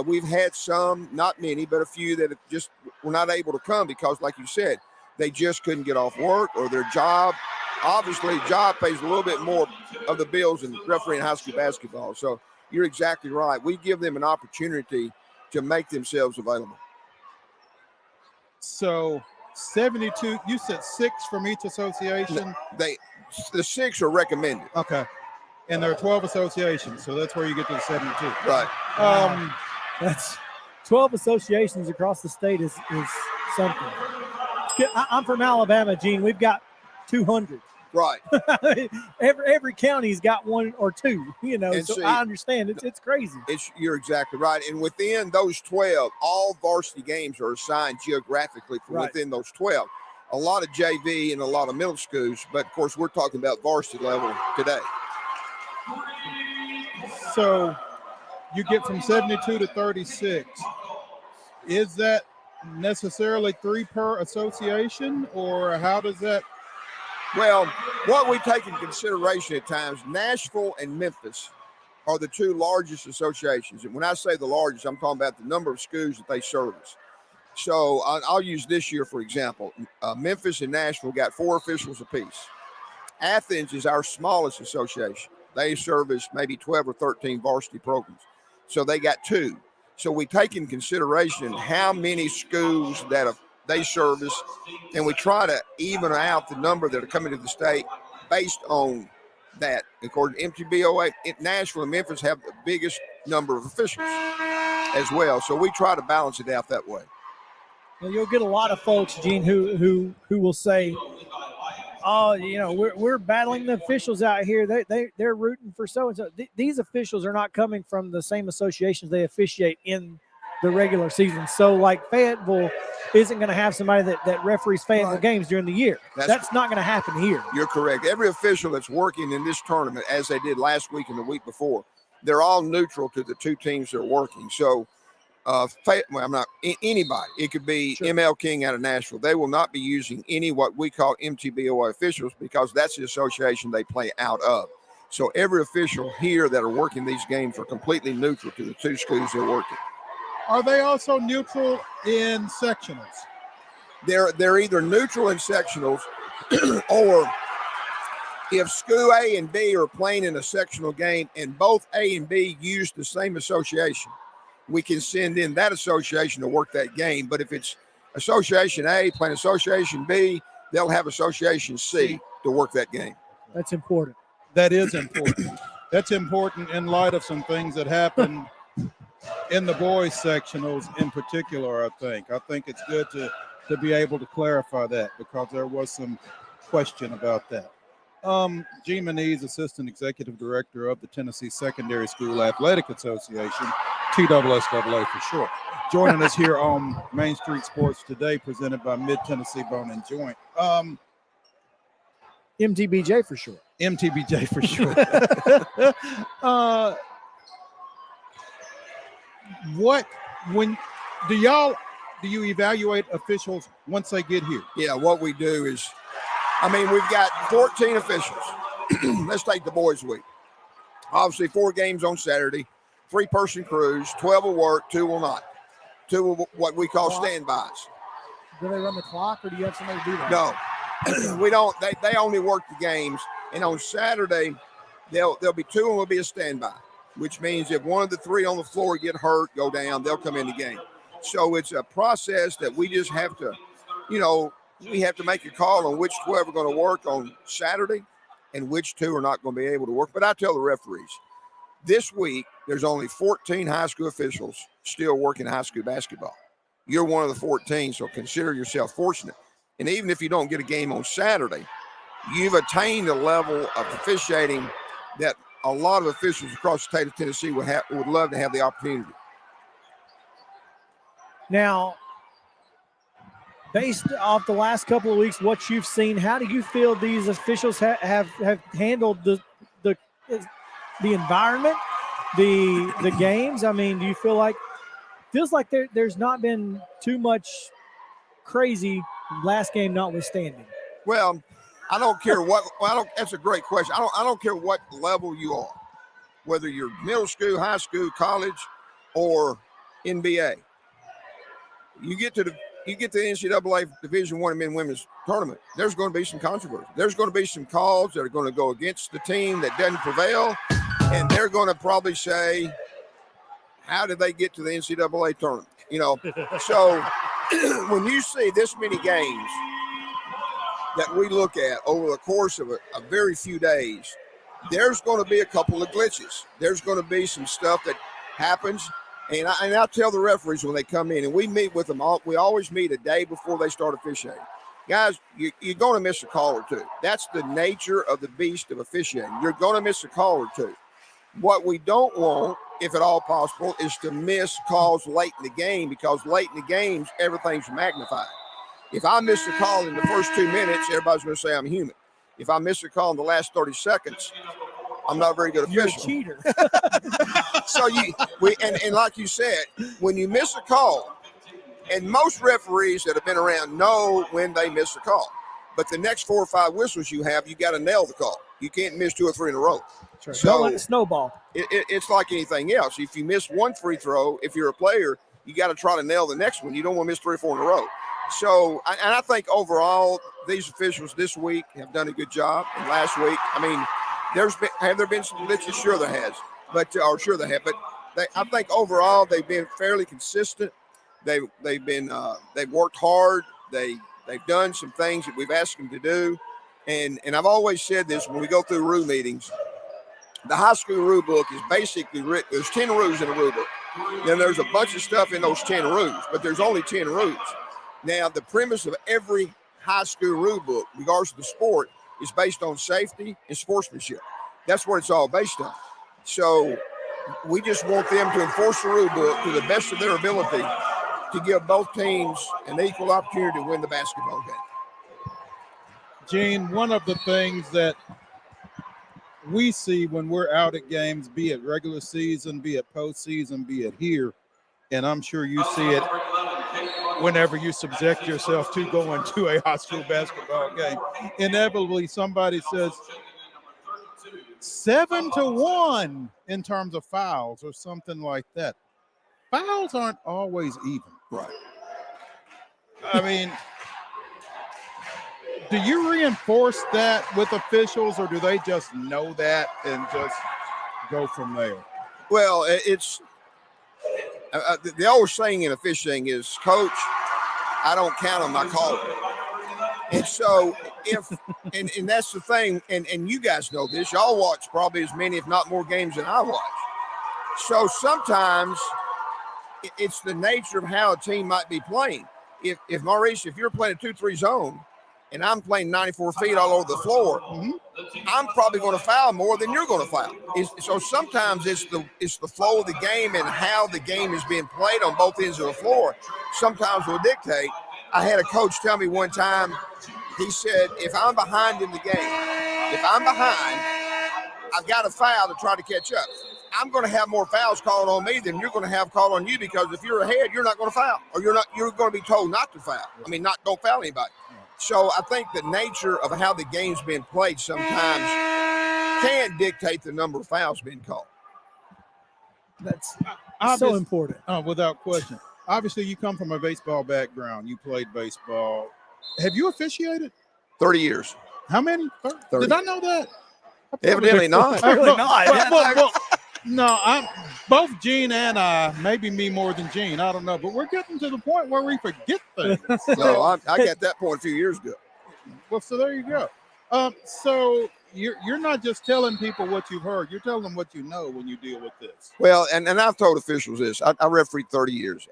We've had some, not many, but a few that just were not able to come because, like you said, they just couldn't get off work or their job. Obviously, job pays a little bit more of the bills than refereeing high school basketball. So you're exactly right. We give them an opportunity to make themselves available. So 72, you said 6 from each association? The 6 are recommended. Okay. And there are 12 associations, so that's where you get to the 72. Right. That's 12 associations across the state is something. I'm from Alabama, Gene. We've got 200. Right. every county's got 1 or 2, so see, I understand. It's crazy. You're exactly right. And within those 12, all varsity games are assigned geographically from within those 12. A lot of JV and a lot of middle schools, but of course we're talking about varsity level today. So you get from 72 to 36. Is that necessarily 3 per association, or how does that? Well, what we take in consideration at times, Nashville and Memphis are the 2 largest associations. And when I say the largest, I'm talking about the number of schools that they service. So I'll use this year, for example. Memphis and Nashville got 4 officials apiece. Athens is our smallest association. They service maybe 12 or 13 varsity programs. So they got 2. So we take in consideration how many schools that they service, and we try to even out the number that are coming to the state based on that. According to MTBOA, Nashville and Memphis have the biggest number of officials as well. So we try to balance it out that way. Well, you'll get a lot of folks, Gene, who will say, "Oh, we're battling the officials out here. They're rooting for so and so." These officials are not coming from the same associations they officiate in the regular season. So, like Fayetteville isn't going to have somebody that referees Fayetteville games during the year. That's not going to happen here. You're correct. Every official that's working in this tournament, as they did last week and the week before, they're all neutral to the two teams they're working. So, I'm not anybody. It could be ML King out of Nashville. They will not be using any what we call MTBOA officials because that's the association they play out of. So every official here that are working these games are completely neutral to the two schools they're working. Are they also neutral in sectionals? They're either neutral in sectionals or if school A and B are playing in a sectional game and both A and B use the same association, we can send in that association to work that game. But if it's Association A playing Association B, they'll have Association C to work that game. That's important. That is important. That's important in light of some things that happened in the boys sectionals in particular, I think. I think it's good to be able to clarify that because there was some question about that. Gene MENEES, Assistant Executive Director of the Tennessee Secondary School Athletic Association, TSSAA for short. Joining us here on Main Street Sports Today, presented by Mid-Tennessee Bone and Joint. MTBJ for short. MTBJ for short. Do you evaluate officials once they get here? Yeah, what we do is, we've got 14 officials. Let's take the boys' week. Obviously, 4 games on Saturday, 3-person crews, 12 will work, 2 will not. 2 will what we call standbys. Do they run the clock, or do you have somebody do that? No, we don't. They only work the games, and on Saturday, there'll be 2 and will be a standby, which means if one of the 3 on the floor get hurt, go down, they'll come in the game. So it's a process that we just have to, we have to make a call on which 12 are going to work on Saturday and which 2 are not going to be able to work. But I tell the referees, this week, there's only 14 high school officials still working high school basketball. You're one of the 14, so consider yourself fortunate. And even if you don't get a game on Saturday, you've attained a level of officiating that a lot of officials across the state of Tennessee would love to have the opportunity. Now, based off the last couple of weeks, what you've seen, how do you feel these officials have handled the environment, the games? Do you feel like feels like there's not been too much crazy last game notwithstanding? Well, I don't care what. That's a great question. I don't care what level you are, whether you're middle school, high school, college, or NBA. You get to the NCAA Division I men and women's tournament, there's going to be some controversy. There's going to be some calls that are going to go against the team that doesn't prevail, and they're going to probably say, how did they get to the NCAA tournament? So when you see this many games that we look at over the course of a very few days, there's going to be a couple of glitches. There's going to be some stuff that happens. And I tell the referees when they come in, and we meet with them, we always meet a day before they start officiating. Guys, you're going to miss a call or 2. That's the nature of the beast of officiating. You're going to miss a call or 2. What we don't want, if at all possible, is to miss calls late in the game, because late in the games, everything's magnified. If I miss a call in the first 2 minutes, everybody's going to say I'm human. If I miss a call in the last 30 seconds, I'm not a very good official. You're a cheater. So and like you said, when you miss a call, and most referees that have been around know when they miss a call, but the next 4 or 5 whistles you have, you got to nail the call. You can't miss 2 or 3 in a row. Sure. So don't let it snowball. It's like anything else. If you miss 1 free throw, if you're a player, you got to try to nail the next one. You don't want to miss 3 or 4 in a row. So, and I think overall, these officials this week have done a good job. And last week, have there been some glitches? Sure there has, but I think overall they've been fairly consistent. They've worked hard. They've done some things that we've asked them to do, And I've always said this when we go through rule meetings, the high school rule book is basically written. There's 10 rules in a rule book. Then there's a bunch of stuff in those 10 rules, but there's only 10 rules. Now, the premise of every high school rule book, regardless of the sport, is based on safety and sportsmanship. That's what it's all based on. So we just want them to enforce the rule book to the best of their ability to give both teams an equal opportunity to win the basketball game. Gene, one of the things that we see when we're out at games, be it regular season, be it postseason, be it here, and I'm sure you see it whenever you subject yourself to going to a high school basketball game, inevitably somebody says 7-1 in terms of fouls or something like that. Fouls aren't always even. Right. I mean, do you reinforce that with officials, or do they just know that and just go from there? Well, it's the old saying in officiating is, Coach, I don't count on my call. And so and that's the thing, and you guys know this, y'all watch probably as many, if not more games than I watch. So sometimes it's the nature of how a team might be playing. If Maurice, if you're playing a 2-3 zone, and I'm playing 94 feet all over the floor, I'm probably going to foul more than you're going to foul. So sometimes it's the flow of the game and how the game is being played on both ends of the floor. Sometimes will dictate. I had a coach tell me one time, he said, if I'm behind in the game, I've got a foul to try to catch up. I'm going to have more fouls called on me than you're going to have called on you, because if you're ahead, you're not going to foul, or you're going to be told not to foul. I mean, don't foul anybody. So I think the nature of how the game's been played sometimes can dictate the number of fouls being called. That's so important. Without question. Obviously, you come from a baseball background. You played baseball. Have you officiated? 30 years. How many? 30. Did I know that? Evidently not. Apparently not. No, both Gene and I, maybe me more than Gene, I don't know, but we're getting to the point where we forget things. No, I got that point a few years ago. Well, so there you go. So you're not just telling people what you've heard, you're telling them what you know when you deal with this. Well, and I've told officials this. I refereed 30 years.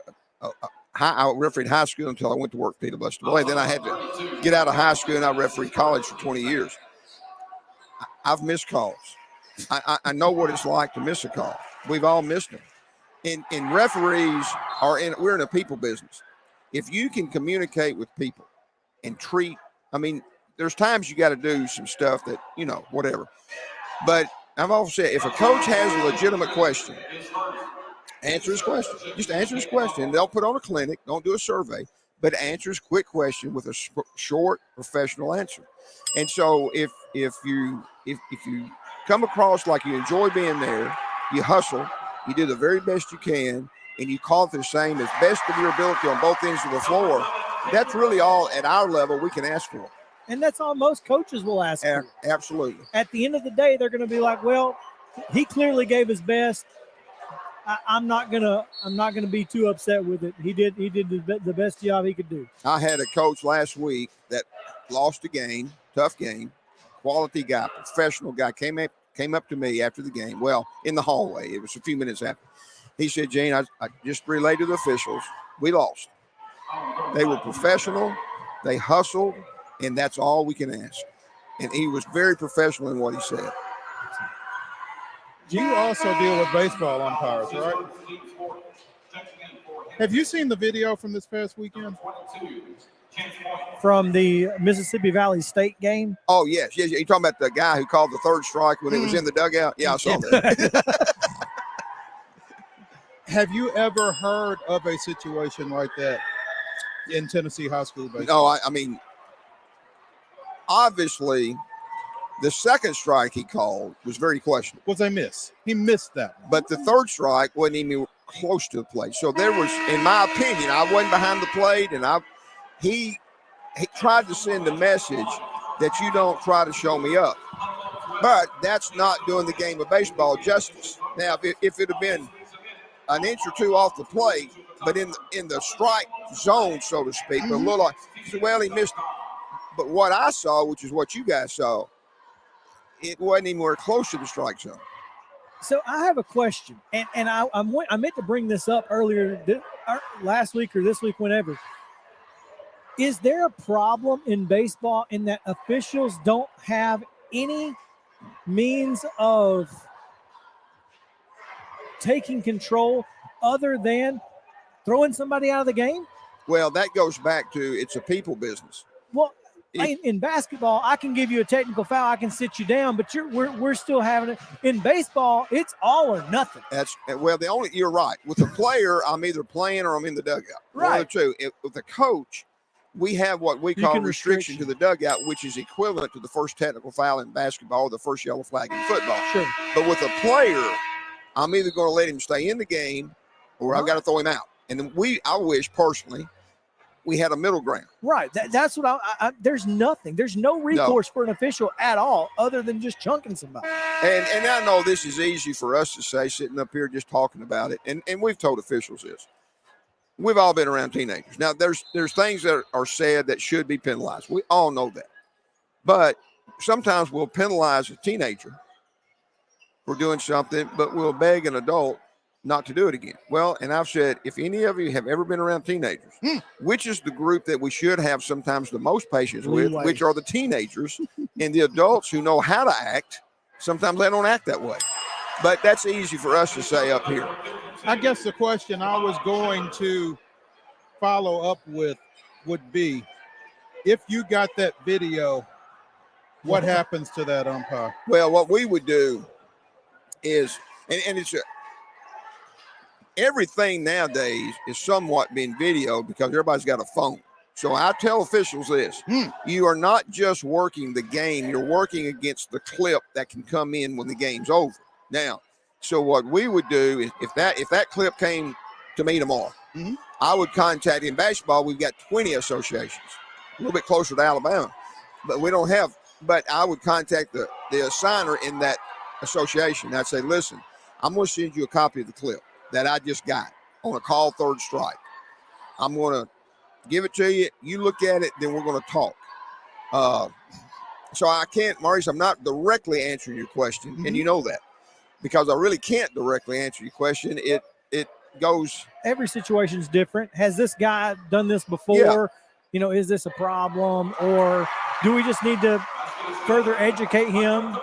I refereed high school until I went to work for PWSAA. Then I had to get out of high school, and I refereed college for 20 years. I've missed calls. I know what it's like to miss a call. We've all missed them. And referees we're in a people business. If you can communicate with people and treat, I mean, there's times you got to do some stuff that, whatever. But I've always said, if a coach has a legitimate question, answer his question. Just answer his question. They'll put on a clinic, don't do a survey, but answer his quick question with a short, professional answer. And so if you come across like you enjoy being there, you hustle, you do the very best you can, and you call it the same as best of your ability on both ends of the floor, that's really all at our level we can ask for. And that's all most coaches will ask for. Absolutely. At the end of the day, they're going to be like, well, he clearly gave his best. I'm not gonna be too upset with it. He did the best job he could do. I had a coach last week that lost a game, tough game, quality guy, professional guy, came up to me after the game. Well, in the hallway, it was a few minutes after. He said, Gene, I just relayed to the officials, we lost. They were professional, they hustled, and that's all we can ask. And he was very professional in what he said. You also deal with baseball umpires, right? Have you seen the video from this past weekend? From the Mississippi Valley State game? Oh, yes. You're talking about the guy who called the third strike when it was in the dugout? Yeah, I saw that. Have you ever heard of a situation like that in Tennessee high school baseball? No, I mean, obviously, the second strike he called was very questionable. Was a miss. He missed that one. But the third strike wasn't even close to the plate. So there was, in my opinion, I wasn't behind the plate, and he tried to send a message that you don't try to show me up. But that's not doing the game of baseball justice. Now, if it had been an inch or two off the plate, but in the strike zone, so to speak, but a little, well, he missed it. But what I saw, which is what you guys saw, it wasn't anywhere close to the strike zone. So I have a question, and I meant to bring this up earlier last week or this week, whenever. Is there a problem in baseball in that officials don't have any means of taking control other than throwing somebody out of the game? Well, that goes back to it's a people business. Well, in basketball, I can give you a technical foul, I can sit you down, but we're still having it. In baseball, it's all or nothing. You're right. With a player, I'm either playing or I'm in the dugout. Right. One of the two. With a coach, we have what we call restriction to the dugout, which is equivalent to the first technical foul in basketball, the first yellow flag in football. Sure. But with a player, I'm either going to let him stay in the game or I've got to throw him out. And then I wish personally we had a middle ground. Right. That's what there's nothing. There's no recourse for an official at all other than just chunking somebody. And I know this is easy for us to say sitting up here just talking about it. And we've told officials this. We've all been around teenagers. Now, there's things that are said that should be penalized. We all know that. But sometimes we'll penalize a teenager for doing something, but we'll beg an adult not to do it again. Well, and I've said, if any of you have ever been around teenagers, which is the group that we should have sometimes the most patience with, which are the teenagers, and the adults who know how to act, sometimes they don't act that way. But that's easy for us to say up here. I guess the question I was going to follow up with would be, if you got that video, what happens to that umpire? Well, what we would do is, and it's everything nowadays is somewhat being videoed because everybody's got a phone. So I tell officials this, you are not just working the game, you're working against the clip that can come in when the game's over. Now, so what we would do is if that clip came to me tomorrow, I would contact, in basketball, we've got 20 associations, a little bit closer to Alabama, but we don't have, but I would contact the assigner in that association. I'd say, listen, I'm going to send you a copy of the clip that I just got on a call third strike. I'm going to give it to you. You look at it, then we're going to talk. So I can't, Maurice, I'm not directly answering your question, and you know that, because I really can't directly answer your question. It goes. Every situation is different. Has this guy done this before? Yeah. You know, is this a problem, or do we just need to further educate him?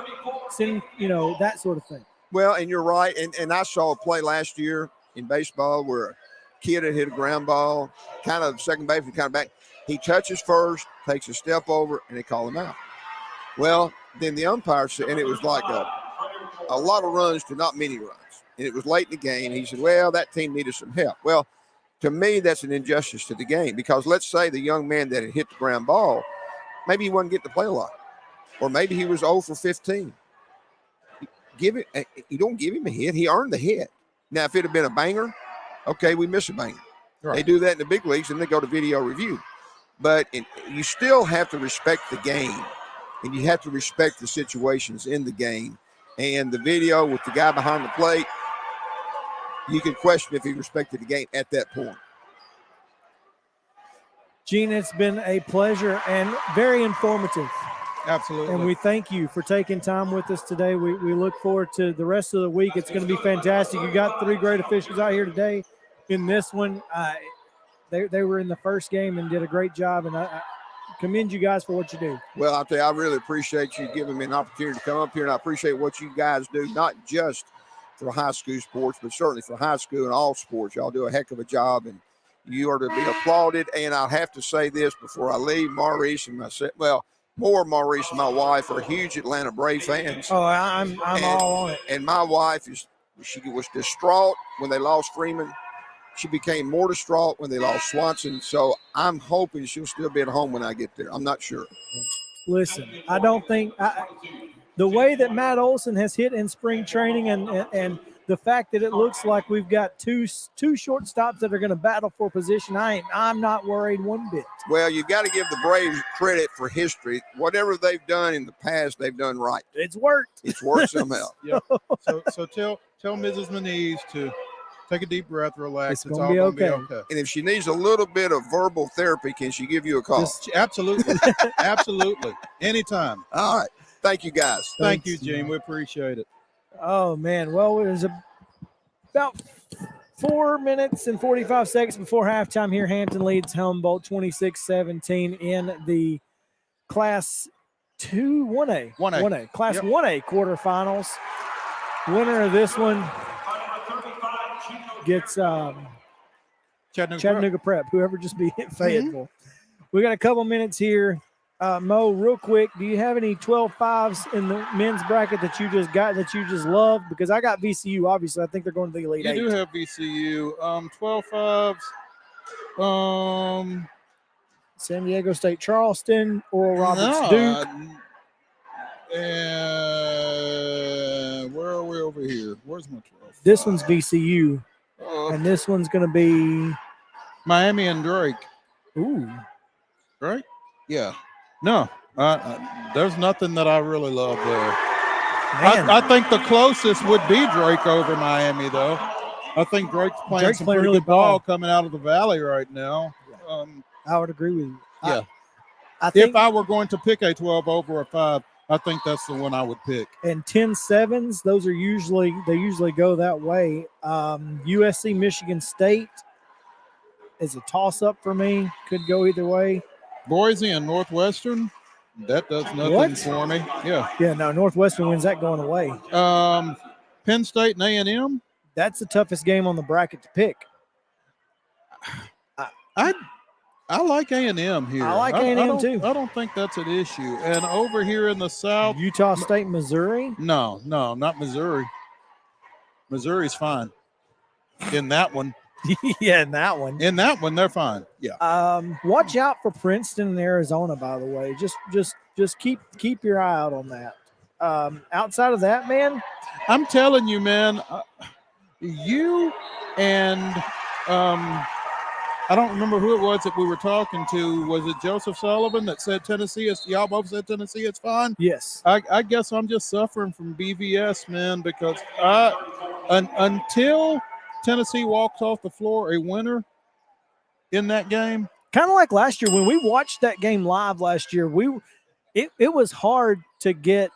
Send, that sort of thing. Well, and you're right. And I saw a play last year in baseball where a kid had hit a ground ball, kind of second baseman, kind of back. He touches first, takes a step over, and they call him out. Well, then the umpire said, and it was like a lot of runs to not many runs. And it was late in the game. He said, well, that team needed some help. Well, to me, that's an injustice to the game, because let's say the young man that had hit the ground ball, maybe he wasn't getting to play a lot, or maybe he was 0 for 15. You don't give him a hit. He earned the hit. Now, if it had been a banger, okay, we miss a banger. Right. They do that in the big leagues, and they go to video review. But you still have to respect the game, and you have to respect the situations in the game. And the video with the guy behind the plate, you can question if he respected the game at that point. Gene, it's been a pleasure and very informative. Absolutely. And we thank you for taking time with us today. We look forward to the rest of the week. It's going to be fantastic. You got 3 great officials out here today in this one. They were in the first game and did a great job, and I commend you guys for what you do. Well, I'll tell you, I really appreciate you giving me an opportunity to come up here, and I appreciate what you guys do, not just for high school sports, but certainly for high school and all sports. Y'all do a heck of a job, and you are to be applauded. And I'll have to say this before I leave, Maurice and myself, well, more Maurice and my wife are huge Atlanta Brave fans. Oh, I'm all on it. And my wife she was distraught when they lost Freeman. She became more distraught when they lost Swanson. So I'm hoping she'll still be at home when I get there. I'm not sure. Listen, I don't think the way that Matt Olson has hit in spring training and the fact that it looks like we've got two shortstops that are going to battle for position, I'm not worried one bit. Well, you've got to give the Braves credit for history. Whatever they've done in the past, they've done right. It's worked. It's worked somehow. Yeah. So tell Mrs. MENEES to Take a deep breath, relax. It's gonna be okay. And if she needs a little bit of verbal therapy, can she give you a call? Absolutely. Absolutely. Anytime. All right. Thank you, guys. Thank you, Gene. We appreciate it. Oh, man. Well, it was about 4 minutes and 45 seconds before halftime here. Hampton leads Humboldt 26-17 in the Class 1A. Class 1A quarterfinals. Winner of this one gets Chattanooga Prep, whoever just beat Fayetteville. We got a couple minutes here. Mo, real quick, do you have any 12-5s in the men's bracket that you just got that you just love? Because I got VCU, obviously. I think they're going to the Elite Eight. You do have VCU. 12-5s. San Diego State, Charleston, Oral Roberts, Duke. And where are we over here? Where's my 12? This one's VCU. And this one's going to be Miami and Drake. Ooh. Right? Yeah. No. There's nothing that I really love there. I think the closest would be Drake over Miami, though. I think Drake's playing some pretty good ball coming out of the Valley right now. I would agree with you. Yeah. I think if I were going to pick a 12 over a 5, I think that's the one I would pick. And 10-7s, those are usually go that way. USC Michigan State is a toss-up for me. Could go either way. Boise and Northwestern, that does nothing for me. Yeah. Yeah, no, Northwestern wins that going away. Penn State and A&M. That's the toughest game on the bracket to pick. I like A&M here. I like A&M too. I don't think that's an issue. And over here in the South. Utah State, Missouri? No, not Missouri. Missouri's fine. In that one. Yeah, in that one. In that one, they're fine. Yeah. Watch out for Princeton and Arizona, by the way. Just keep your eye out on that. Outside of that, man. I'm telling you, man, you and I don't remember who it was that we were talking to. Was it Joseph Sullivan that said Tennessee is? Y'all both said Tennessee is fine. Yes. I guess I'm just suffering from BVS, man, because until Tennessee walked off the floor a winner in that game, kind of like last year when we watched that game live last year, it was hard to get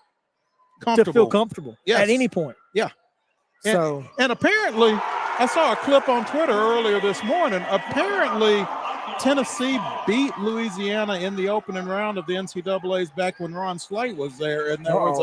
to feel comfortable at any point. Yeah. So and apparently. I saw a clip on Twitter earlier this morning. Apparently, Tennessee beat Louisiana in the opening round of the NCAA's back when Ron Slate was there, and there was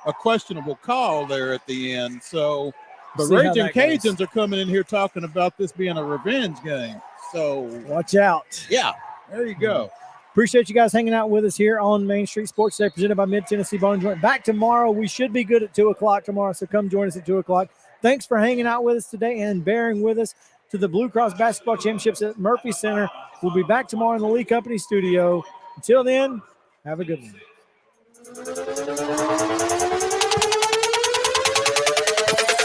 a questionable call there at the end. So the Raging Cajuns are coming in here talking about this being a revenge game. So watch out. Yeah, there you go. Appreciate you guys hanging out with us here on Main Street Sports Today, presented by Mid-Tennessee Bone Joint. Back tomorrow. We should be good at 2 o'clock tomorrow, so come join us at 2 o'clock. Thanks for hanging out with us today and bearing with us to the Blue Cross Basketball Championships at Murphy Center. We'll be back tomorrow in the Lee Company studio. Until then, have a good one.